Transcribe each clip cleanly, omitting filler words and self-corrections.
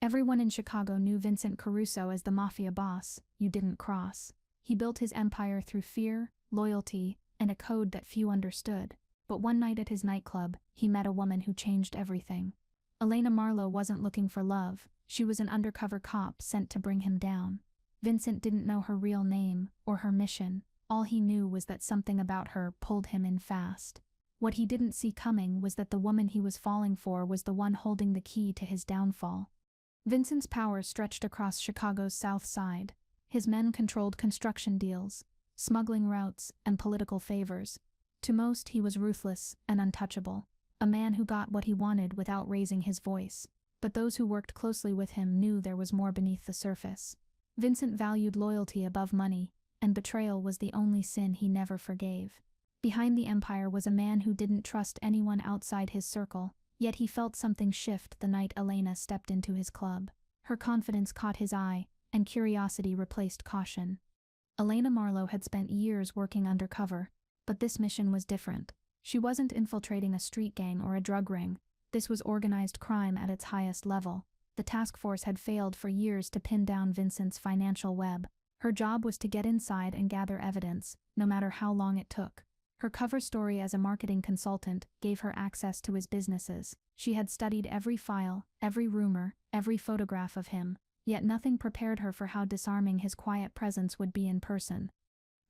Everyone in Chicago knew Vincent Caruso as the mafia boss you didn't cross. He built his empire through fear, loyalty, and a code that few understood. But one night at his nightclub, he met a woman who changed everything. Elena Marlowe wasn't looking for love, she was an undercover cop sent to bring him down. Vincent didn't know her real name or her mission. All he knew was that something about her pulled him in fast. What he didn't see coming was that the woman he was falling for was the one holding the key to his downfall. Vincent's power stretched across Chicago's South Side. His men controlled construction deals, smuggling routes, and political favors. To most, he was ruthless and untouchable, a man who got what he wanted without raising his voice. But those who worked closely with him knew there was more beneath the surface. Vincent valued loyalty above money, and betrayal was the only sin he never forgave. Behind the empire was a man who didn't trust anyone outside his circle, yet he felt something shift the night Elena stepped into his club. Her confidence caught his eye, and curiosity replaced caution. Elena Marlowe had spent years working undercover, but this mission was different. She wasn't infiltrating a street gang or a drug ring. This was organized crime at its highest level. The task force had failed for years to pin down Vincent's financial web. Her job was to get inside and gather evidence, no matter how long it took. Her cover story as a marketing consultant gave her access to his businesses. She had studied every file, every rumor, every photograph of him, yet nothing prepared her for how disarming his quiet presence would be in person.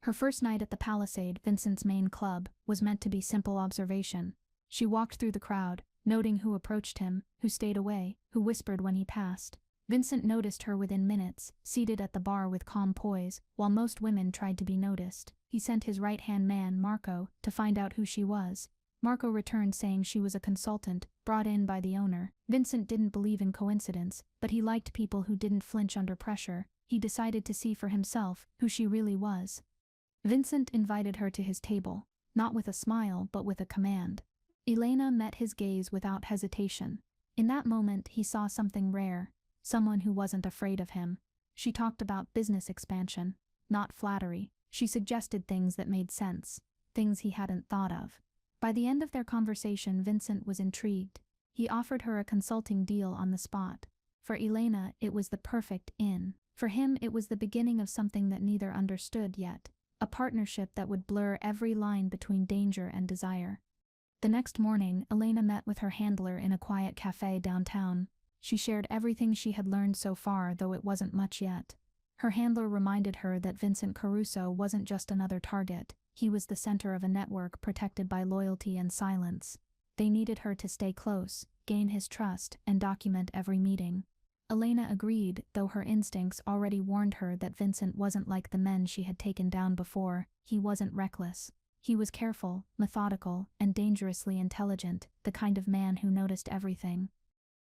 Her first night at the Palisade, Vincent's main club, was meant to be simple observation. She walked through the crowd, noting who approached him, who stayed away, who whispered when he passed. Vincent noticed her within minutes, seated at the bar with calm poise, while most women tried to be noticed. He sent his right-hand man, Marco, to find out who she was. Marco returned saying she was a consultant, brought in by the owner. Vincent didn't believe in coincidence, but he liked people who didn't flinch under pressure. He decided to see for himself who she really was. Vincent invited her to his table, not with a smile but with a command. Elena met his gaze without hesitation. In that moment he saw something rare, someone who wasn't afraid of him. She talked about business expansion, not flattery. She suggested things that made sense, things he hadn't thought of. By the end of their conversation, Vincent was intrigued. He offered her a consulting deal on the spot. For Elena, it was the perfect in. For him, it was the beginning of something that neither understood yet, a partnership that would blur every line between danger and desire. The next morning, Elena met with her handler in a quiet cafe downtown. She shared everything she had learned so far, though it wasn't much yet. Her handler reminded her that Vincent Caruso wasn't just another target. He was the center of a network protected by loyalty and silence. They needed her to stay close, gain his trust, and document every meeting. Elena agreed, though her instincts already warned her that Vincent wasn't like the men she had taken down before. He wasn't reckless. He was careful, methodical, and dangerously intelligent, the kind of man who noticed everything.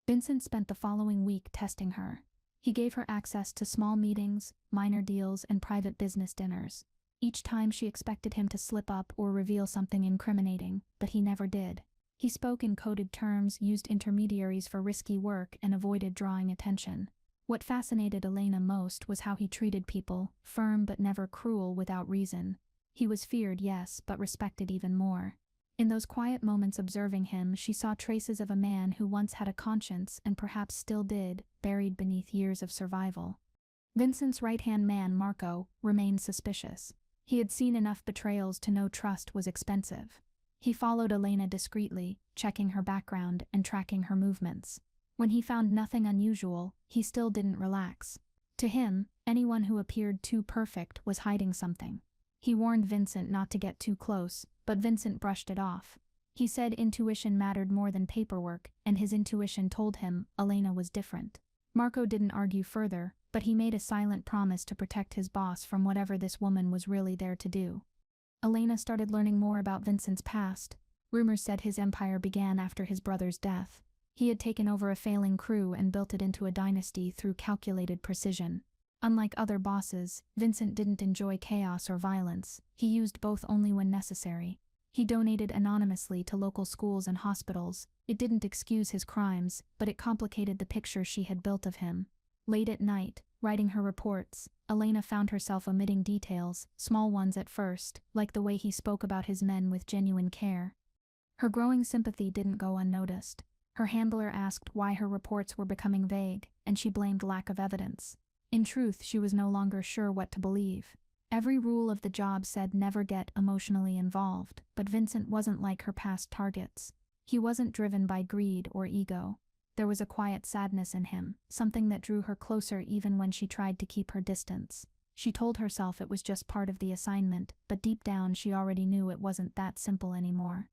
Vincent spent the following week testing her. He gave her access to small meetings, minor deals, and private business dinners. Each time she expected him to slip up or reveal something incriminating, but he never did. He spoke in coded terms, used intermediaries for risky work, and avoided drawing attention. What fascinated Elena most was how he treated people, firm but never cruel without reason. He was feared, yes, but respected even more. In those quiet moments observing him, she saw traces of a man who once had a conscience and perhaps still did, buried beneath years of survival. Vincent's right-hand man, Marco, remained suspicious. He had seen enough betrayals to know trust was expensive. He followed Elena discreetly, checking her background and tracking her movements. When he found nothing unusual, he still didn't relax. To him, anyone who appeared too perfect was hiding something. He warned Vincent not to get too close, but Vincent brushed it off. He said intuition mattered more than paperwork, and his intuition told him Elena was different. Marco didn't argue further, but he made a silent promise to protect his boss from whatever this woman was really there to do. Elena started learning more about Vincent's past. Rumors said his empire began after his brother's death. He had taken over a failing crew and built it into a dynasty through calculated precision. Unlike other bosses, Vincent didn't enjoy chaos or violence. He used both only when necessary. He donated anonymously to local schools and hospitals. It didn't excuse his crimes, but it complicated the picture she had built of him. Late at night, writing her reports, Elena found herself omitting details, small ones at first, like the way he spoke about his men with genuine care. Her growing sympathy didn't go unnoticed. Her handler asked why her reports were becoming vague, and she blamed lack of evidence. In truth, she was no longer sure what to believe. Every rule of the job said never get emotionally involved, but Vincent wasn't like her past targets. He wasn't driven by greed or ego. There was a quiet sadness in him, something that drew her closer even when she tried to keep her distance. She told herself it was just part of the assignment, but deep down she already knew it wasn't that simple anymore.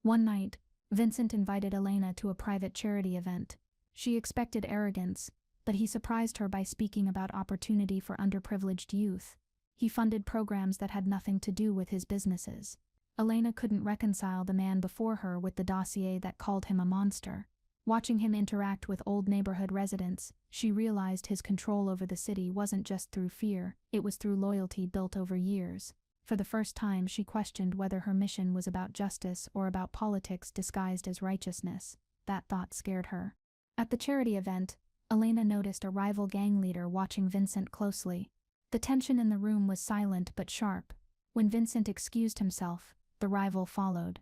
One night, Vincent invited Elena to a private charity event. She expected arrogance, but he surprised her by speaking about opportunity for underprivileged youth. He funded programs that had nothing to do with his businesses. Elena couldn't reconcile the man before her with the dossier that called him a monster. Watching him interact with old neighborhood residents, she realized his control over the city wasn't just through fear, it was through loyalty built over years. For the first time, she questioned whether her mission was about justice or about politics disguised as righteousness. That thought scared her. At the charity event, Elena noticed a rival gang leader watching Vincent closely. The tension in the room was silent but sharp. When Vincent excused himself, the rival followed.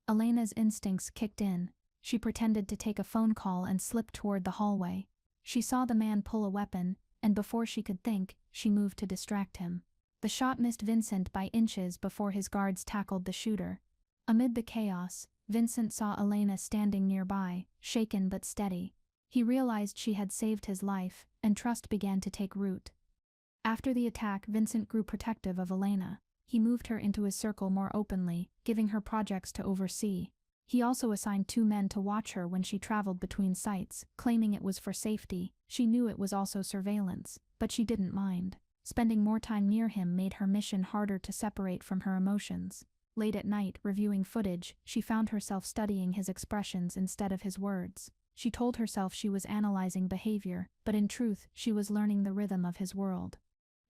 Elena's instincts kicked in. She pretended to take a phone call and slipped toward the hallway. She saw the man pull a weapon, and before she could think, she moved to distract him. The shot missed Vincent by inches before his guards tackled the shooter. Amid the chaos, Vincent saw Elena standing nearby, shaken but steady. He realized she had saved his life, and trust began to take root. After the attack, Vincent grew protective of Elena. He moved her into his circle more openly, giving her projects to oversee. He also assigned 2 men to watch her when she traveled between sites, claiming it was for safety. She knew it was also surveillance, but she didn't mind. Spending more time near him made her mission harder to separate from her emotions. Late at night, reviewing footage, she found herself studying his expressions instead of his words. She told herself she was analyzing behavior, but in truth, she was learning the rhythm of his world.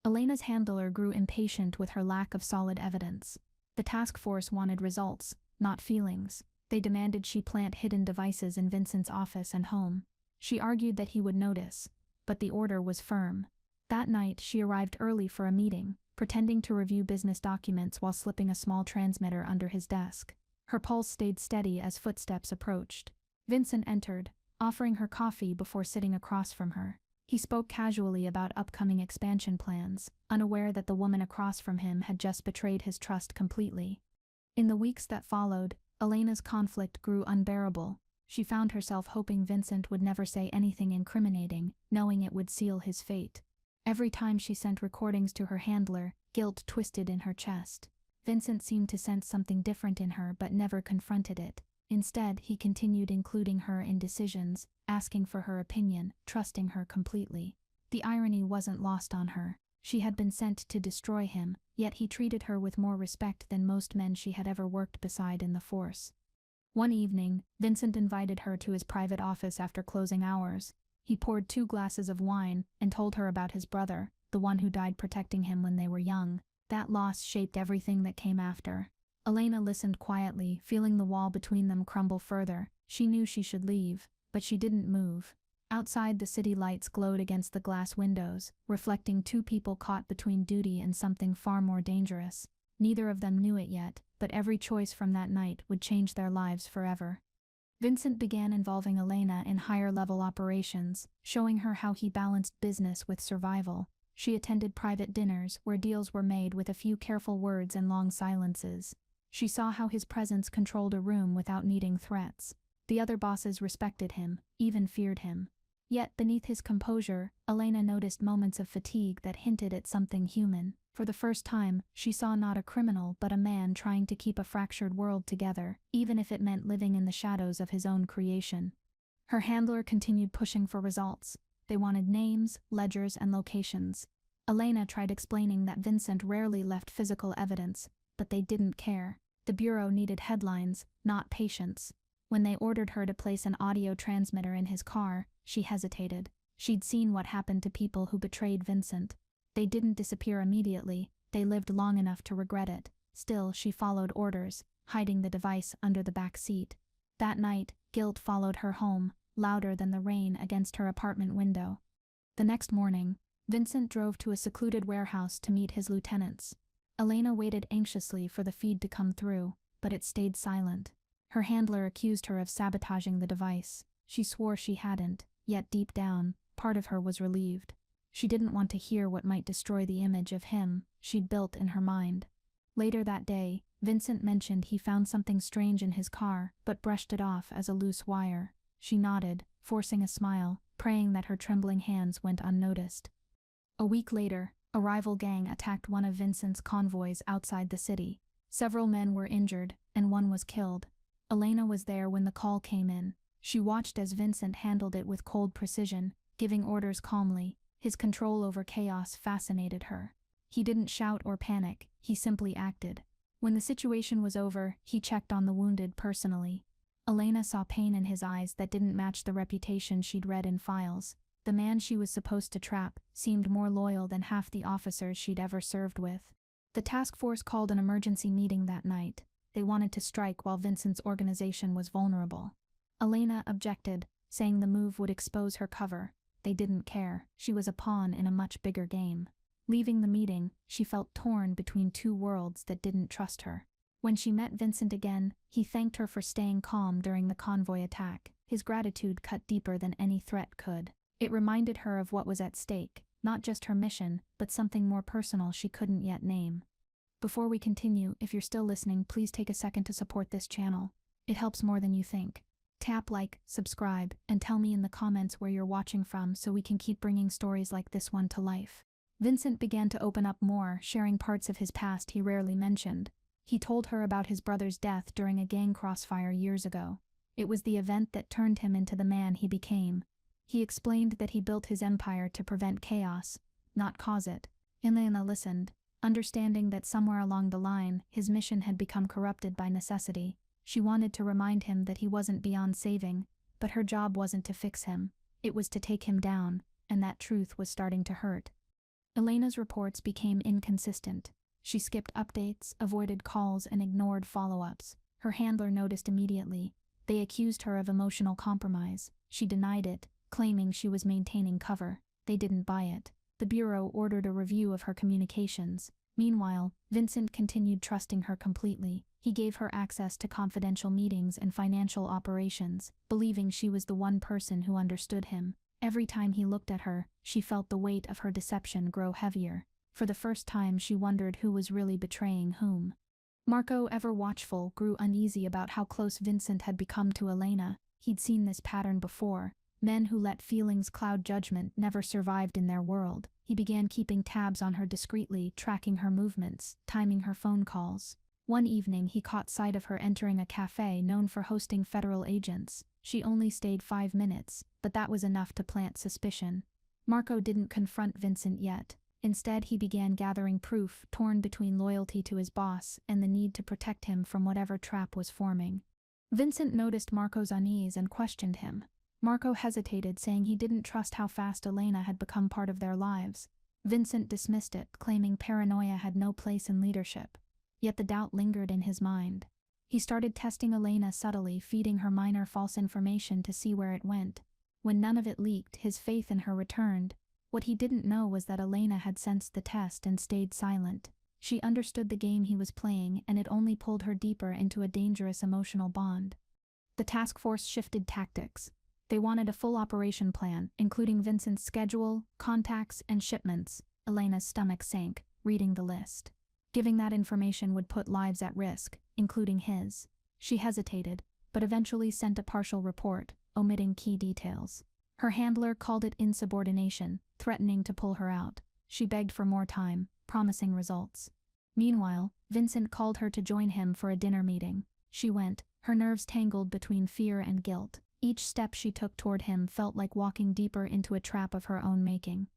Elena's handler grew impatient with her lack of solid evidence. The task force wanted results, not feelings. They demanded she plant hidden devices in Vincent's office and home. She argued that he would notice, but the order was firm. That night, she arrived early for a meeting, pretending to review business documents while slipping a small transmitter under his desk. Her pulse stayed steady as footsteps approached. Vincent entered, offering her coffee before sitting across from her. He spoke casually about upcoming expansion plans, unaware that the woman across from him had just betrayed his trust completely. In the weeks that followed, Elena's conflict grew unbearable. She found herself hoping Vincent would never say anything incriminating, knowing it would seal his fate. Every time she sent recordings to her handler, guilt twisted in her chest. Vincent seemed to sense something different in her but never confronted it. Instead, he continued including her in decisions, asking for her opinion, trusting her completely. The irony wasn't lost on her. She had been sent to destroy him, yet he treated her with more respect than most men she had ever worked beside in the force. One evening, Vincent invited her to his private office after closing hours. He poured 2 glasses of wine and told her about his brother, the one who died protecting him when they were young. That loss shaped everything that came after. Elena listened quietly, feeling the wall between them crumble further. She knew she should leave, but she didn't move. Outside, the city lights glowed against the glass windows, reflecting 2 people caught between duty and something far more dangerous. Neither of them knew it yet, but every choice from that night would change their lives forever. Vincent began involving Elena in higher-level operations, showing her how he balanced business with survival. She attended private dinners where deals were made with a few careful words and long silences. She saw how his presence controlled a room without needing threats. The other bosses respected him, even feared him. Yet beneath his composure, Elena noticed moments of fatigue that hinted at something human. For the first time, she saw not a criminal but a man trying to keep a fractured world together, even if it meant living in the shadows of his own creation. Her handler continued pushing for results. They wanted names, ledgers, and locations. Elena tried explaining that Vincent rarely left physical evidence, but they didn't care. The bureau needed headlines, not patience. When they ordered her to place an audio transmitter in his car, she hesitated. She'd seen what happened to people who betrayed Vincent. They didn't disappear immediately, they lived long enough to regret it. Still, she followed orders, hiding the device under the back seat. That night, guilt followed her home, louder than the rain against her apartment window. The next morning, Vincent drove to a secluded warehouse to meet his lieutenants. Elena waited anxiously for the feed to come through, but it stayed silent. Her handler accused her of sabotaging the device. She swore she hadn't, yet deep down, part of her was relieved. She didn't want to hear what might destroy the image of him she'd built in her mind. Later that day, Vincent mentioned he found something strange in his car, but brushed it off as a loose wire. She nodded, forcing a smile, praying that her trembling hands went unnoticed. A week later, a rival gang attacked one of Vincent's convoys outside the city. Several men were injured, and one was killed. Elena was there when the call came in. She watched as Vincent handled it with cold precision, giving orders calmly. His control over chaos fascinated her. He didn't shout or panic, he simply acted. When the situation was over, he checked on the wounded personally. Elena saw pain in his eyes that didn't match the reputation she'd read in files. The man she was supposed to trap seemed more loyal than half the officers she'd ever served with. The task force called an emergency meeting that night. They wanted to strike while Vincent's organization was vulnerable. Elena objected, saying the move would expose her cover. They didn't care. She was a pawn in a much bigger game. Leaving the meeting, she felt torn between two worlds that didn't trust her. When she met Vincent again, he thanked her for staying calm during the convoy attack. His gratitude cut deeper than any threat could. It reminded her of what was at stake, not just her mission, but something more personal she couldn't yet name. Before we continue, if you're still listening, please take a second to support this channel. It helps more than you think. Tap like, subscribe, and tell me in the comments where you're watching from so we can keep bringing stories like this one to life. Vincent began to open up more, sharing parts of his past he rarely mentioned. He told her about his brother's death during a gang crossfire years ago. It was the event that turned him into the man he became. He explained that he built his empire to prevent chaos, not cause it. Elena listened, understanding that somewhere along the line, his mission had become corrupted by necessity. She wanted to remind him that he wasn't beyond saving, but her job wasn't to fix him. It was to take him down, and that truth was starting to hurt. Elena's reports became inconsistent. She skipped updates, avoided calls, and ignored follow-ups. Her handler noticed immediately. They accused her of emotional compromise. She denied it, claiming she was maintaining cover. They didn't buy it. The Bureau ordered a review of her communications. Meanwhile, Vincent continued trusting her completely. He gave her access to confidential meetings and financial operations, believing she was the one person who understood him. Every time he looked at her, she felt the weight of her deception grow heavier. For the first time, she wondered who was really betraying whom. Marco, ever watchful, grew uneasy about how close Vincent had become to Elena. He'd seen this pattern before. Men who let feelings cloud judgment never survived in their world. He began keeping tabs on her discreetly, tracking her movements, timing her phone calls. One evening, he caught sight of her entering a cafe known for hosting federal agents. She only stayed 5 minutes, but that was enough to plant suspicion. Marco didn't confront Vincent yet. Instead, he began gathering proof, torn between loyalty to his boss and the need to protect him from whatever trap was forming. Vincent noticed Marco's unease and questioned him. Marco hesitated, saying he didn't trust how fast Elena had become part of their lives. Vincent dismissed it, claiming paranoia had no place in leadership. Yet the doubt lingered in his mind. He started testing Elena subtly, feeding her minor false information to see where it went. When none of it leaked, his faith in her returned. What he didn't know was that Elena had sensed the test and stayed silent. She understood the game he was playing, and it only pulled her deeper into a dangerous emotional bond. The task force shifted tactics. They wanted a full operation plan, including Vincent's schedule, contacts, and shipments. Elena's stomach sank, reading the list. Giving that information would put lives at risk, including his. She hesitated, but eventually sent a partial report, omitting key details. Her handler called it insubordination, threatening to pull her out. She begged for more time, promising results. Meanwhile, Vincent called her to join him for a dinner meeting. She went, her nerves tangled between fear and guilt. Each step she took toward him felt like walking deeper into a trap of her own making.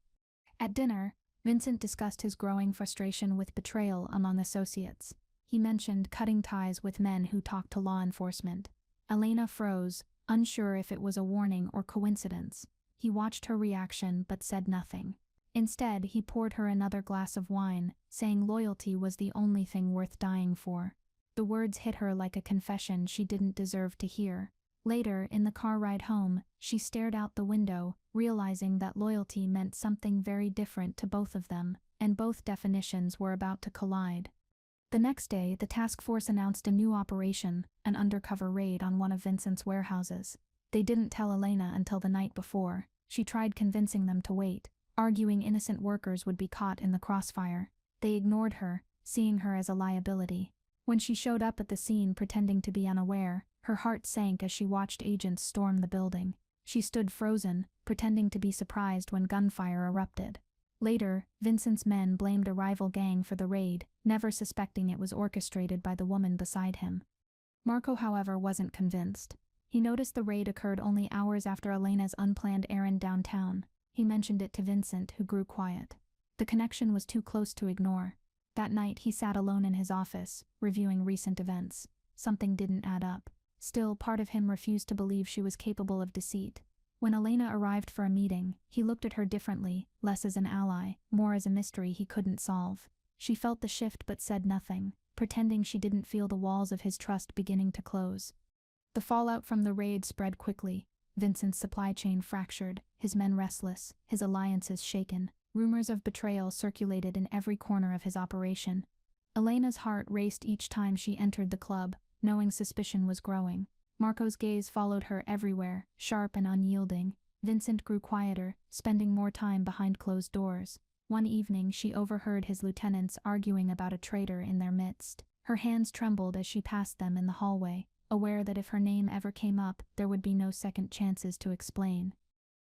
At dinner, Vincent discussed his growing frustration with betrayal among associates. He mentioned cutting ties with men who talked to law enforcement. Elena froze, unsure if it was a warning or coincidence. He watched her reaction but said nothing. Instead, he poured her another glass of wine, saying loyalty was the only thing worth dying for. The words hit her like a confession she didn't deserve to hear. Later, in the car ride home, she stared out the window, realizing that loyalty meant something very different to both of them, and both definitions were about to collide. The next day, the task force announced a new operation, an undercover raid on one of Vincent's warehouses. They didn't tell Elena until the night before. She tried convincing them to wait, arguing innocent workers would be caught in the crossfire. They ignored her, seeing her as a liability. When she showed up at the scene pretending to be unaware, her heart sank as she watched agents storm the building. She stood frozen, pretending to be surprised when gunfire erupted. Later, Vincent's men blamed a rival gang for the raid, never suspecting it was orchestrated by the woman beside him. Marco, however, wasn't convinced. He noticed the raid occurred only hours after Elena's unplanned errand downtown. He mentioned it to Vincent, who grew quiet. The connection was too close to ignore. That night, he sat alone in his office, reviewing recent events. Something didn't add up. Still, part of him refused to believe she was capable of deceit. When Elena arrived for a meeting, he looked at her differently, less as an ally, more as a mystery he couldn't solve. She felt the shift but said nothing, pretending she didn't feel the walls of his trust beginning to close. The fallout from the raid spread quickly. Vincent's supply chain fractured, his men restless, his alliances shaken. Rumors of betrayal circulated in every corner of his operation. Elena's heart raced each time she entered the club, knowing suspicion was growing. Marco's gaze followed her everywhere, sharp and unyielding. Vincent grew quieter, spending more time behind closed doors. One evening, she overheard his lieutenants arguing about a traitor in their midst. Her hands trembled as she passed them in the hallway, aware that if her name ever came up, there would be no second chances to explain.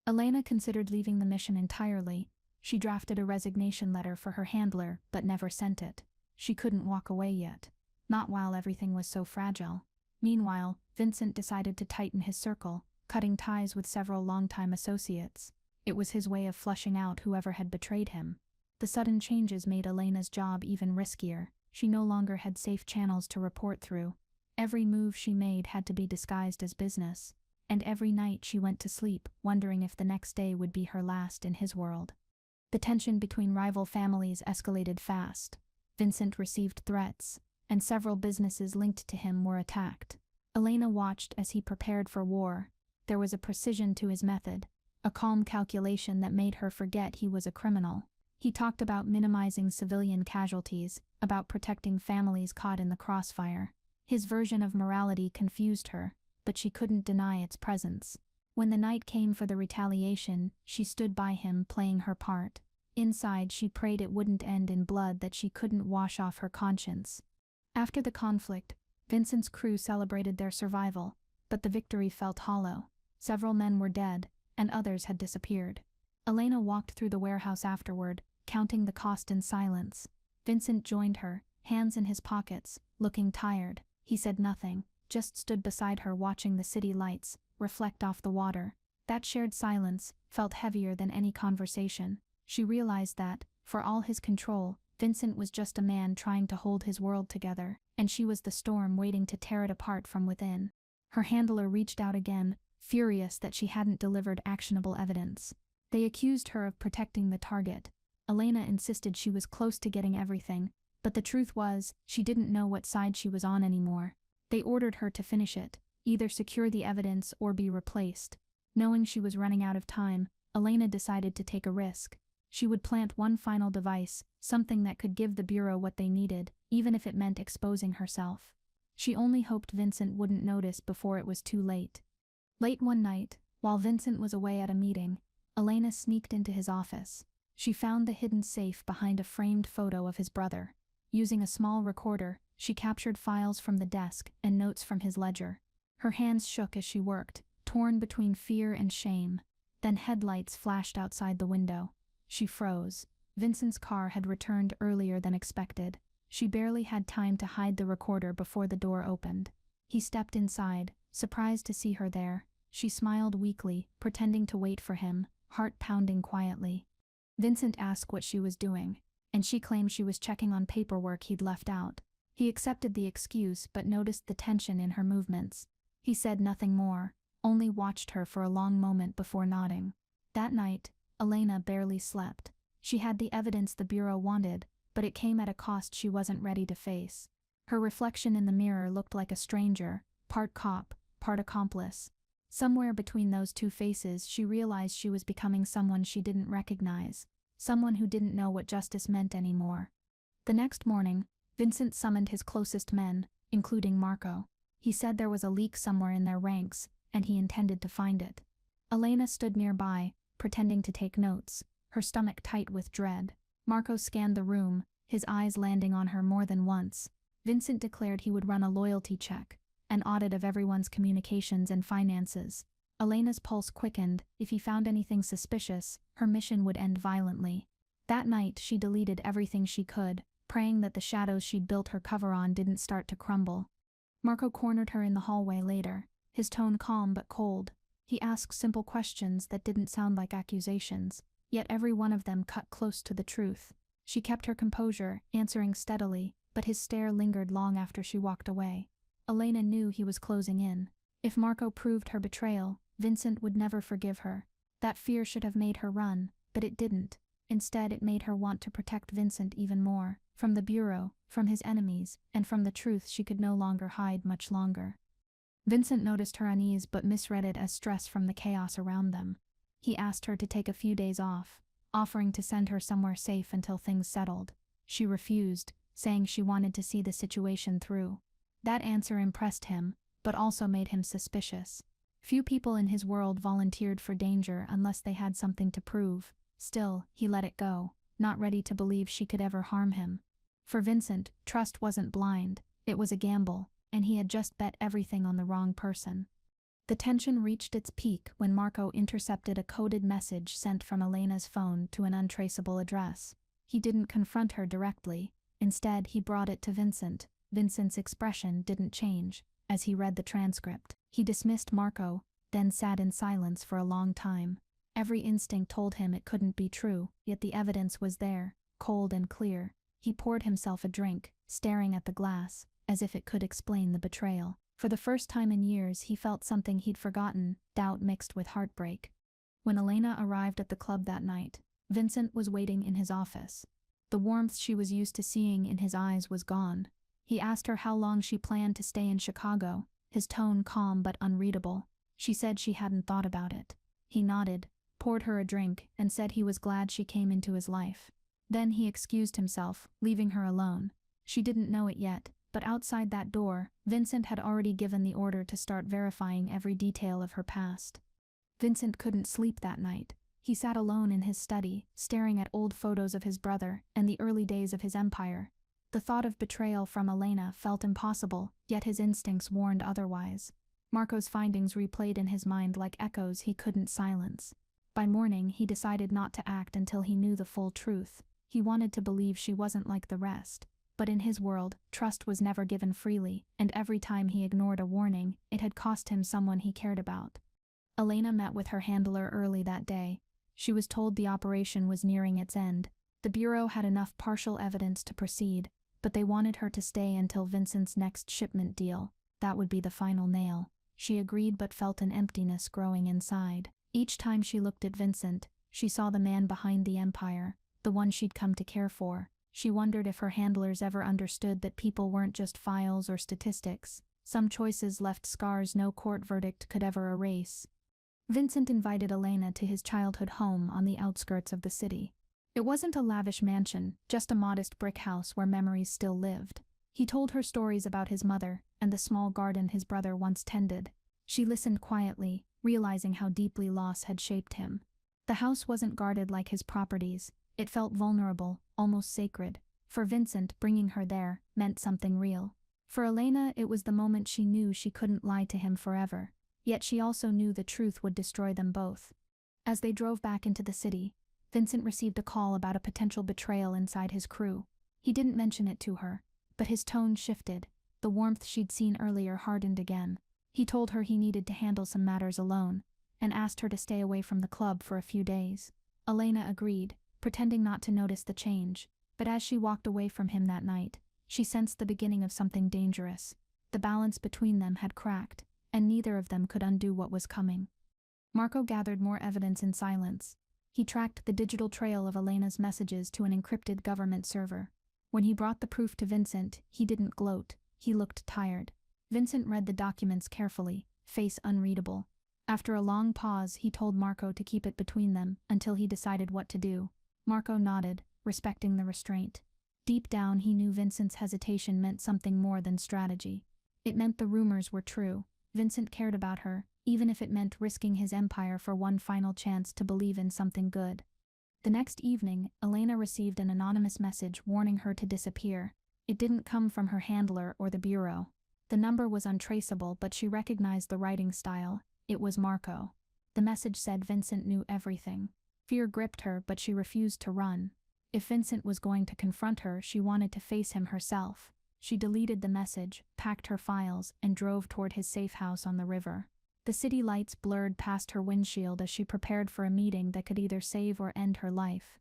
Elena considered leaving the mission entirely. She drafted a resignation letter for her handler, but never sent it. She couldn't walk away yet. Not while everything was so fragile. Meanwhile, Vincent decided to tighten his circle, cutting ties with several longtime associates. It was his way of flushing out whoever had betrayed him. The sudden changes made Elena's job even riskier. She no longer had safe channels to report through. Every move she made had to be disguised as business. And every night she went to sleep, wondering if the next day would be her last in his world. The tension between rival families escalated fast. Vincent received threats, and several businesses linked to him were attacked. Elena watched as he prepared for war. There was a precision to his method, a calm calculation that made her forget he was a criminal. He talked about minimizing civilian casualties, about protecting families caught in the crossfire. His version of morality confused her, but she couldn't deny its presence. When the night came for the retaliation, she stood by him, playing her part. Inside, she prayed it wouldn't end in blood that she couldn't wash off her conscience. After the conflict, Vincent's crew celebrated their survival, but the victory felt hollow. Several men were dead, and others had disappeared. Elena walked through the warehouse afterward, counting the cost in silence. Vincent joined her, hands in his pockets, looking tired. He said nothing, just stood beside her watching the city lights reflect off the water. That shared silence felt heavier than any conversation. She realized that, for all his control, Vincent was just a man trying to hold his world together, and she was the storm waiting to tear it apart from within. Her handler reached out again, furious that she hadn't delivered actionable evidence. They accused her of protecting the target. Elena insisted she was close to getting everything, but the truth was, she didn't know what side she was on anymore. They ordered her to finish it, either secure the evidence or be replaced. Knowing she was running out of time, Elena decided to take a risk. She would plant one final device, something that could give the Bureau what they needed, even if it meant exposing herself. She only hoped Vincent wouldn't notice before it was too late. Late one night, while Vincent was away at a meeting, Elena sneaked into his office. She found the hidden safe behind a framed photo of his brother. Using a small recorder, she captured files from the desk and notes from his ledger. Her hands shook as she worked, torn between fear and shame. Then headlights flashed outside the window. She froze. Vincent's car had returned earlier than expected. She barely had time to hide the recorder before the door opened. He stepped inside, surprised to see her there. She smiled weakly, pretending to wait for him, heart pounding quietly. Vincent asked what she was doing, and she claimed she was checking on paperwork he'd left out. He accepted the excuse but noticed the tension in her movements. He said nothing more, only watched her for a long moment before nodding. That night, Elena barely slept. She had the evidence the Bureau wanted, but it came at a cost she wasn't ready to face. Her reflection in the mirror looked like a stranger, part cop, part accomplice. Somewhere between those two faces, she realized she was becoming someone she didn't recognize, someone who didn't know what justice meant anymore. The next morning, Vincent summoned his closest men, including Marco. He said there was a leak somewhere in their ranks, and he intended to find it. Elena stood nearby, pretending to take notes, her stomach tight with dread. Marco scanned the room, his eyes landing on her more than once. Vincent declared he would run a loyalty check, an audit of everyone's communications and finances. Elena's pulse quickened. If he found anything suspicious, her mission would end violently. That night she deleted everything she could, praying that the shadows she'd built her cover on didn't start to crumble. Marco cornered her in the hallway later, his tone calm but cold. He asked simple questions that didn't sound like accusations, yet every one of them cut close to the truth. She kept her composure, answering steadily, but his stare lingered long after she walked away. Elena knew he was closing in. If Marco proved her betrayal, Vincent would never forgive her. That fear should have made her run, but it didn't. Instead, it made her want to protect Vincent even more, from the Bureau, from his enemies, and from the truth she could no longer hide much longer. Vincent noticed her unease but misread it as stress from the chaos around them. He asked her to take a few days off, offering to send her somewhere safe until things settled. She refused, saying she wanted to see the situation through. That answer impressed him, but also made him suspicious. Few people in his world volunteered for danger unless they had something to prove. Still, he let it go, not ready to believe she could ever harm him. For Vincent, trust wasn't blind, it was a gamble, and he had just bet everything on the wrong person. The tension reached its peak when Marco intercepted a coded message sent from Elena's phone to an untraceable address. He didn't confront her directly. Instead, he brought it to Vincent. Vincent's expression didn't change. As he read the transcript, he dismissed Marco, then sat in silence for a long time. Every instinct told him it couldn't be true, yet the evidence was there, cold and clear. He poured himself a drink, staring at the glass, as if it could explain the betrayal. For the first time in years he felt something he'd forgotten, doubt mixed with heartbreak. When Elena arrived at the club that night, Vincent was waiting in his office. The warmth she was used to seeing in his eyes was gone. He asked her how long she planned to stay in Chicago, his tone calm but unreadable. She said she hadn't thought about it. He nodded, poured her a drink, and said he was glad she came into his life. Then he excused himself, leaving her alone. She didn't know it yet, but outside that door, Vincent had already given the order to start verifying every detail of her past. Vincent couldn't sleep that night. He sat alone in his study, staring at old photos of his brother and the early days of his empire. The thought of betrayal from Elena felt impossible, yet his instincts warned otherwise. Marco's findings replayed in his mind like echoes he couldn't silence. By morning, he decided not to act until he knew the full truth. He wanted to believe she wasn't like the rest. But in his world, trust was never given freely, and every time he ignored a warning, it had cost him someone he cared about. Elena met with her handler early that day. She was told the operation was nearing its end. The Bureau had enough partial evidence to proceed, but they wanted her to stay until Vincent's next shipment deal. That would be the final nail. She agreed but felt an emptiness growing inside. Each time she looked at Vincent, she saw the man behind the empire, the one she'd come to care for. She wondered if her handlers ever understood that people weren't just files or statistics. Some choices left scars no court verdict could ever erase. Vincent invited Elena to his childhood home on the outskirts of the city. It wasn't a lavish mansion, just a modest brick house where memories still lived. He told her stories about his mother and the small garden his brother once tended. She listened quietly, realizing how deeply loss had shaped him. The house wasn't guarded like his properties. It felt vulnerable, almost sacred. For Vincent, bringing her there meant something real. For Elena, it was the moment she knew she couldn't lie to him forever. Yet she also knew the truth would destroy them both. As they drove back into the city, Vincent received a call about a potential betrayal inside his crew. He didn't mention it to her, but his tone shifted. The warmth she'd seen earlier hardened again. He told her he needed to handle some matters alone, and asked her to stay away from the club for a few days. Elena agreed, pretending not to notice the change, but as she walked away from him that night, she sensed the beginning of something dangerous. The balance between them had cracked, and neither of them could undo what was coming. Marco gathered more evidence in silence. He tracked the digital trail of Elena's messages to an encrypted government server. When he brought the proof to Vincent, he didn't gloat. He looked tired. Vincent read the documents carefully, face unreadable. After a long pause, he told Marco to keep it between them until he decided what to do. Marco nodded, respecting the restraint. Deep down, he knew Vincent's hesitation meant something more than strategy. It meant the rumors were true. Vincent cared about her, even if it meant risking his empire for one final chance to believe in something good. The next evening, Elena received an anonymous message warning her to disappear. It didn't come from her handler or the bureau. The number was untraceable, but she recognized the writing style. It was Marco. The message said Vincent knew everything. Fear gripped her, but she refused to run. If Vincent was going to confront her, she wanted to face him herself. She deleted the message, packed her files, and drove toward his safe house on the river. The city lights blurred past her windshield as she prepared for a meeting that could either save or end her life.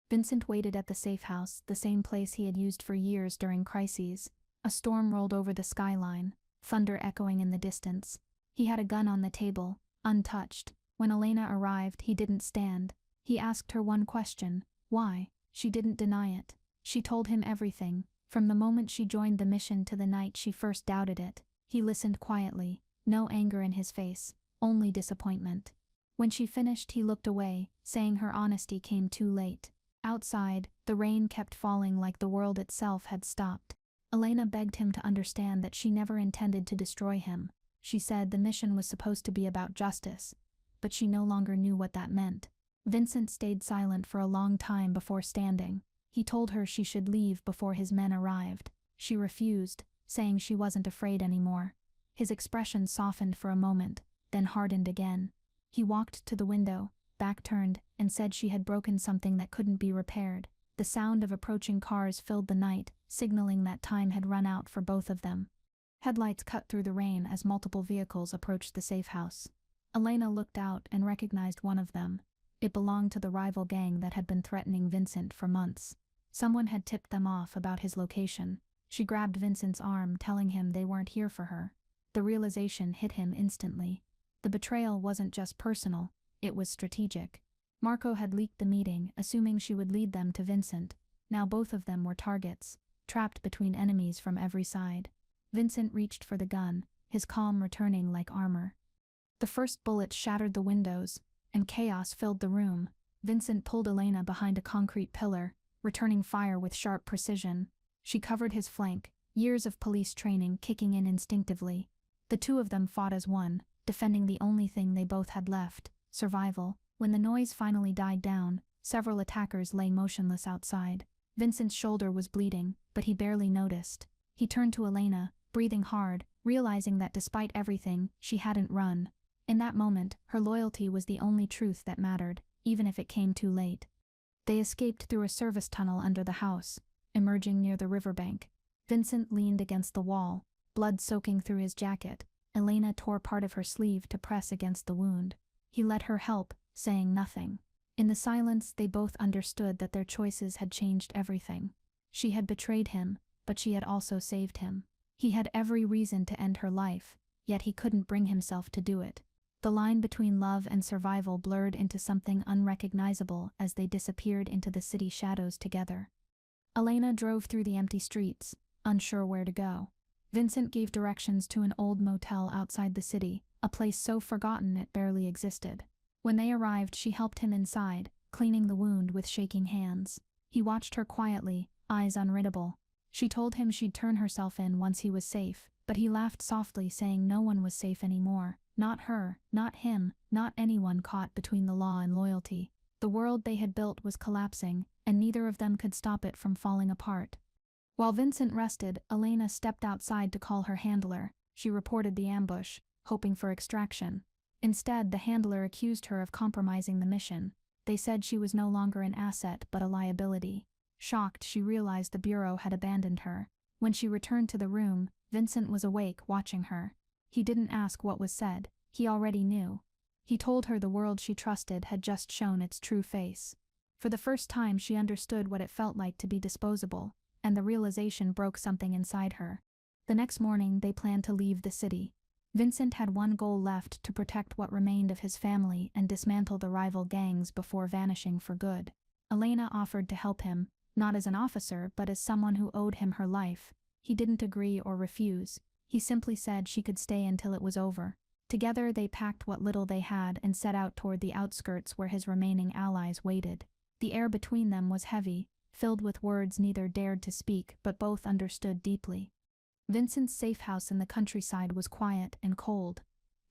Vincent waited at the safe house, the same place he had used for years during crises. A storm rolled over the skyline, thunder echoing in the distance. He had a gun on the table, untouched. When Elena arrived, he didn't stand. He asked her one question: why? She didn't deny it. She told him everything, from the moment she joined the mission to the night she first doubted it. He listened quietly, no anger in his face, only disappointment. When she finished, he looked away, saying her honesty came too late. Outside, the rain kept falling like the world itself had stopped. Elena begged him to understand that she never intended to destroy him. She said the mission was supposed to be about justice, but she no longer knew what that meant. Vincent stayed silent for a long time before standing. He told her she should leave before his men arrived. She refused, saying she wasn't afraid anymore. His expression softened for a moment, then hardened again. He walked to the window, back turned, and said she had broken something that couldn't be repaired. The sound of approaching cars filled the night, signaling that time had run out for both of them. Headlights cut through the rain as multiple vehicles approached the safe house. Elena looked out and recognized one of them. It belonged to the rival gang that had been threatening Vincent for months. Someone had tipped them off about his location. She grabbed Vincent's arm, telling him they weren't here for her. The realization hit him instantly. The betrayal wasn't just personal, it was strategic. Marco had leaked the meeting, assuming she would lead them to Vincent. Now both of them were targets, trapped between enemies from every side. Vincent reached for the gun, his calm returning like armor. The first bullet shattered the windows, and chaos filled the room. Vincent pulled Elena behind a concrete pillar, returning fire with sharp precision. She covered his flank, years of police training kicking in instinctively. The two of them fought as one, defending the only thing they both had left: survival. When the noise finally died down, several attackers lay motionless outside. Vincent's shoulder was bleeding, but he barely noticed. He turned to Elena, breathing hard, realizing that despite everything, she hadn't run. In that moment, her loyalty was the only truth that mattered, even if it came too late. They escaped through a service tunnel under the house, emerging near the riverbank. Vincent leaned against the wall, blood soaking through his jacket. Elena tore part of her sleeve to press against the wound. He let her help, saying nothing. In the silence, they both understood that their choices had changed everything. She had betrayed him, but she had also saved him. He had every reason to end her life, yet he couldn't bring himself to do it. The line between love and survival blurred into something unrecognizable as they disappeared into the city shadows together. Elena drove through the empty streets, unsure where to go. Vincent gave directions to an old motel outside the city, a place so forgotten it barely existed. When they arrived, she helped him inside, cleaning the wound with shaking hands. He watched her quietly, eyes unreadable. She told him she'd turn herself in once he was safe, but he laughed softly, saying no one was safe anymore. Not her, not him, not anyone caught between the law and loyalty. The world they had built was collapsing, and neither of them could stop it from falling apart. While Vincent rested, Elena stepped outside to call her handler. She reported the ambush, hoping for extraction. Instead, the handler accused her of compromising the mission. They said she was no longer an asset but a liability. Shocked, she realized the bureau had abandoned her. When she returned to the room, Vincent was awake, watching her. He didn't ask what was said. He already knew. He told her the world she trusted had just shown its true face. For the first time, she understood what it felt like to be disposable, and the realization broke something inside her. The next morning, they planned to leave the city. Vincent had one goal left: to protect what remained of his family and dismantle the rival gangs before vanishing for good. Elena offered to help him, not as an officer but as someone who owed him her life. He didn't agree or refuse. He simply said she could stay until it was over. Together they packed what little they had and set out toward the outskirts where his remaining allies waited. The air between them was heavy, filled with words neither dared to speak but both understood deeply. Vincent's safe house in the countryside was quiet and cold.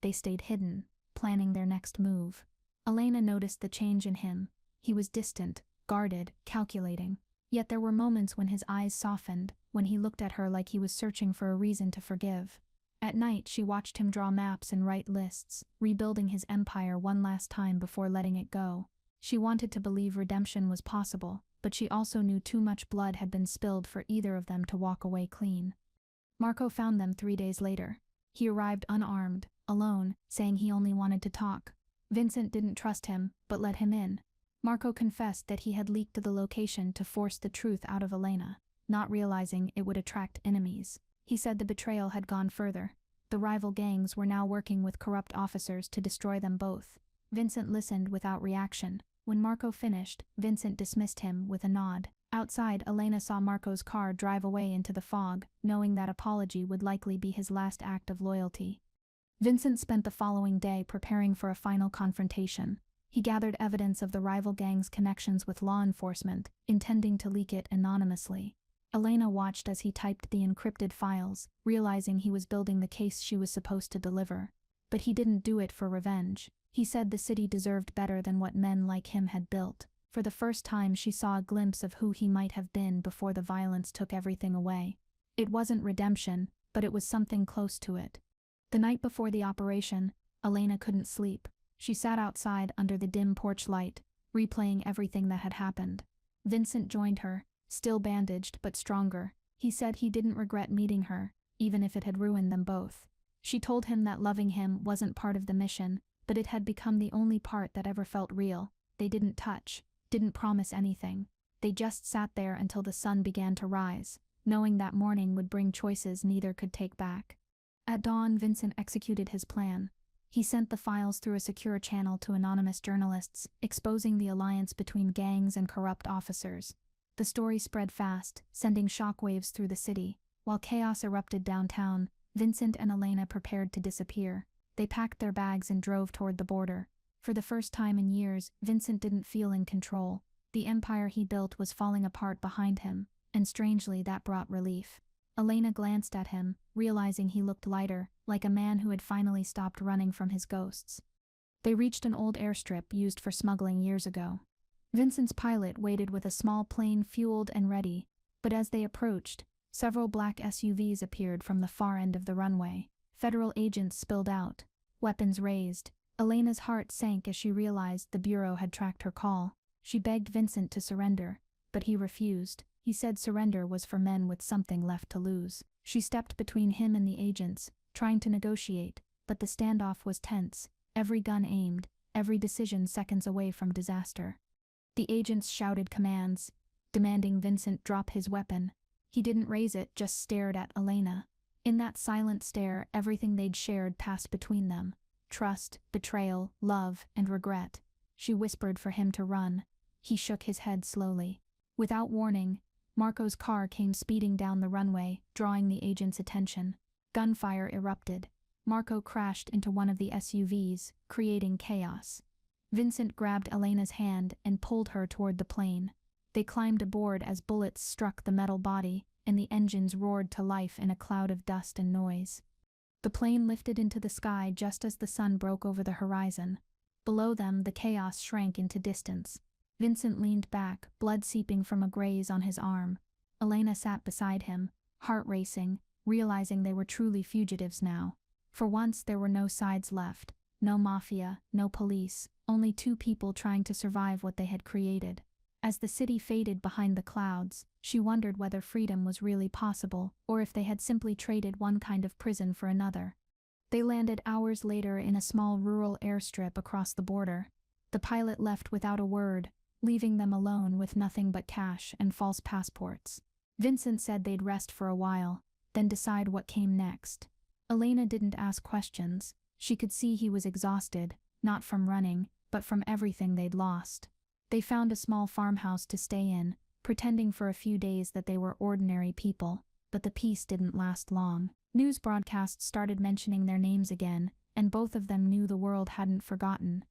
They stayed hidden, planning their next move. Elena noticed the change in him. He was distant, guarded, calculating. Yet there were moments when his eyes softened, when he looked at her like he was searching for a reason to forgive. At night she watched him draw maps and write lists, rebuilding his empire one last time before letting it go. She wanted to believe redemption was possible, but she also knew too much blood had been spilled for either of them to walk away clean. Marco found them 3 days later. He arrived unarmed, alone, saying he only wanted to talk. Vincent didn't trust him, but let him in. Marco confessed that he had leaked the location to force the truth out of Elena, not realizing it would attract enemies. He said the betrayal had gone further. The rival gangs were now working with corrupt officers to destroy them both. Vincent listened without reaction. When Marco finished, Vincent dismissed him with a nod. Outside, Elena saw Marco's car drive away into the fog, knowing that apology would likely be his last act of loyalty. Vincent spent the following day preparing for a final confrontation. He gathered evidence of the rival gang's connections with law enforcement, intending to leak it anonymously. Elena watched as he typed the encrypted files, realizing he was building the case she was supposed to deliver. But he didn't do it for revenge. He said the city deserved better than what men like him had built. For the first time she saw a glimpse of who he might have been before the violence took everything away. It wasn't redemption, but it was something close to it. The night before the operation, Elena couldn't sleep. She sat outside under the dim porch light, replaying everything that had happened. Vincent joined her, still bandaged but stronger. He said he didn't regret meeting her, even if it had ruined them both. She told him that loving him wasn't part of the mission, but it had become the only part that ever felt real. They didn't touch, didn't promise anything. They just sat there until the sun began to rise, knowing that morning would bring choices neither could take back. At dawn, Vincent executed his plan. He sent the files through a secure channel to anonymous journalists, exposing the alliance between gangs and corrupt officers. The story spread fast, sending shockwaves through the city. While chaos erupted downtown, Vincent and Elena prepared to disappear. They packed their bags and drove toward the border. For the first time in years, Vincent didn't feel in control. The empire he built was falling apart behind him, and strangely that brought relief. Elena glanced at him, realizing he looked lighter, like a man who had finally stopped running from his ghosts. They reached an old airstrip used for smuggling years ago. Vincent's pilot waited with a small plane fueled and ready, but as they approached, several black SUVs appeared from the far end of the runway. Federal agents spilled out, weapons raised. Elena's heart sank as she realized the Bureau had tracked her call. She begged Vincent to surrender, but he refused. He said surrender was for men with something left to lose. She stepped between him and the agents, trying to negotiate, but the standoff was tense, every gun aimed, every decision seconds away from disaster. The agents shouted commands, demanding Vincent drop his weapon. He didn't raise it, just stared at Elena. In that silent stare, everything they'd shared passed between them. Trust, betrayal, love, and regret. She whispered for him to run. He shook his head slowly. Without warning, Marco's car came speeding down the runway, drawing the agent's attention. Gunfire erupted. Marco crashed into one of the SUVs, creating chaos. Vincent grabbed Elena's hand and pulled her toward the plane. They climbed aboard as bullets struck the metal body, and the engines roared to life in a cloud of dust and noise. The plane lifted into the sky just as the sun broke over the horizon. Below them, the chaos shrank into distance. Vincent leaned back, blood seeping from a graze on his arm. Elena sat beside him, heart racing, realizing they were truly fugitives now. For once there were no sides left, no mafia, no police, only two people trying to survive what they had created. As the city faded behind the clouds, she wondered whether freedom was really possible, or if they had simply traded one kind of prison for another. They landed hours later in a small rural airstrip across the border. The pilot left without a word, leaving them alone with nothing but cash and false passports. Vincent said they'd rest for a while, then decide what came next. Elena didn't ask questions. She could see he was exhausted, not from running, but from everything they'd lost. They found a small farmhouse to stay in, pretending for a few days that they were ordinary people, but the peace didn't last long. News broadcasts started mentioning their names again, and both of them knew the world hadn't forgotten.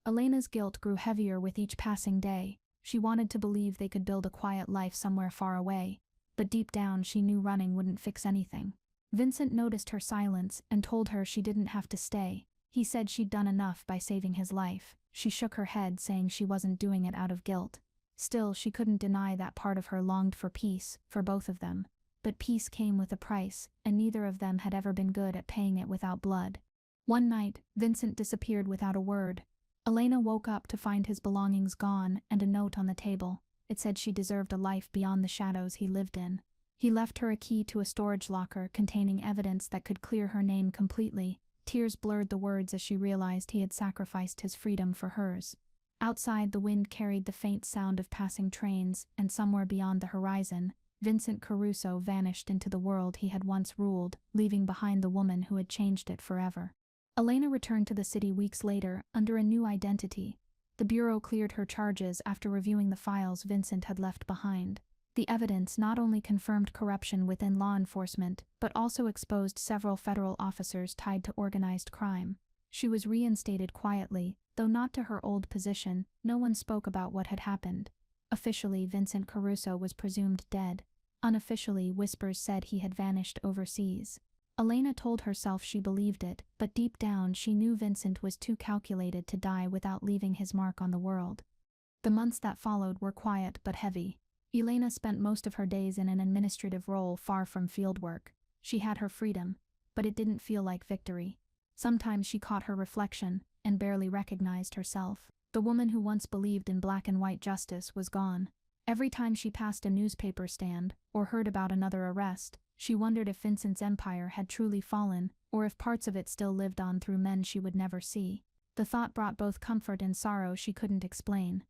Elena's guilt grew heavier with each passing day. She wanted to believe they could build a quiet life somewhere far away, but deep down she knew running wouldn't fix anything. Vincent noticed her silence and told her she didn't have to stay. He said she'd done enough by saving his life. She shook her head, saying she wasn't doing it out of guilt. Still, she couldn't deny that part of her longed for peace, for both of them. But peace came with a price, and neither of them had ever been good at paying it without blood. One night, Vincent disappeared without a word. Elena woke up to find his belongings gone and a note on the table. It said she deserved a life beyond the shadows he lived in. He left her a key to a storage locker containing evidence that could clear her name completely. Tears blurred the words as she realized he had sacrificed his freedom for hers. Outside, the wind carried the faint sound of passing trains, and somewhere beyond the horizon, Vincent Caruso vanished into the world he had once ruled, leaving behind the woman who had changed it forever. Elena returned to the city weeks later, under a new identity. The bureau cleared her charges after reviewing the files Vincent had left behind. The evidence not only confirmed corruption within law enforcement, but also exposed several federal officers tied to organized crime. She was reinstated quietly, though not to her old position. No one spoke about what had happened. Officially, Vincent Caruso was presumed dead. Unofficially, whispers said he had vanished overseas. Elena told herself she believed it, but deep down she knew Vincent was too calculated to die without leaving his mark on the world. The months that followed were quiet but heavy. Elena spent most of her days in an administrative role far from fieldwork. She had her freedom, but it didn't feel like victory. Sometimes she caught her reflection and barely recognized herself. The woman who once believed in black and white justice was gone. Every time she passed a newspaper stand or heard about another arrest, she wondered if Vincent's empire had truly fallen, or if parts of it still lived on through men she would never see. The thought brought both comfort and sorrow she couldn't explain.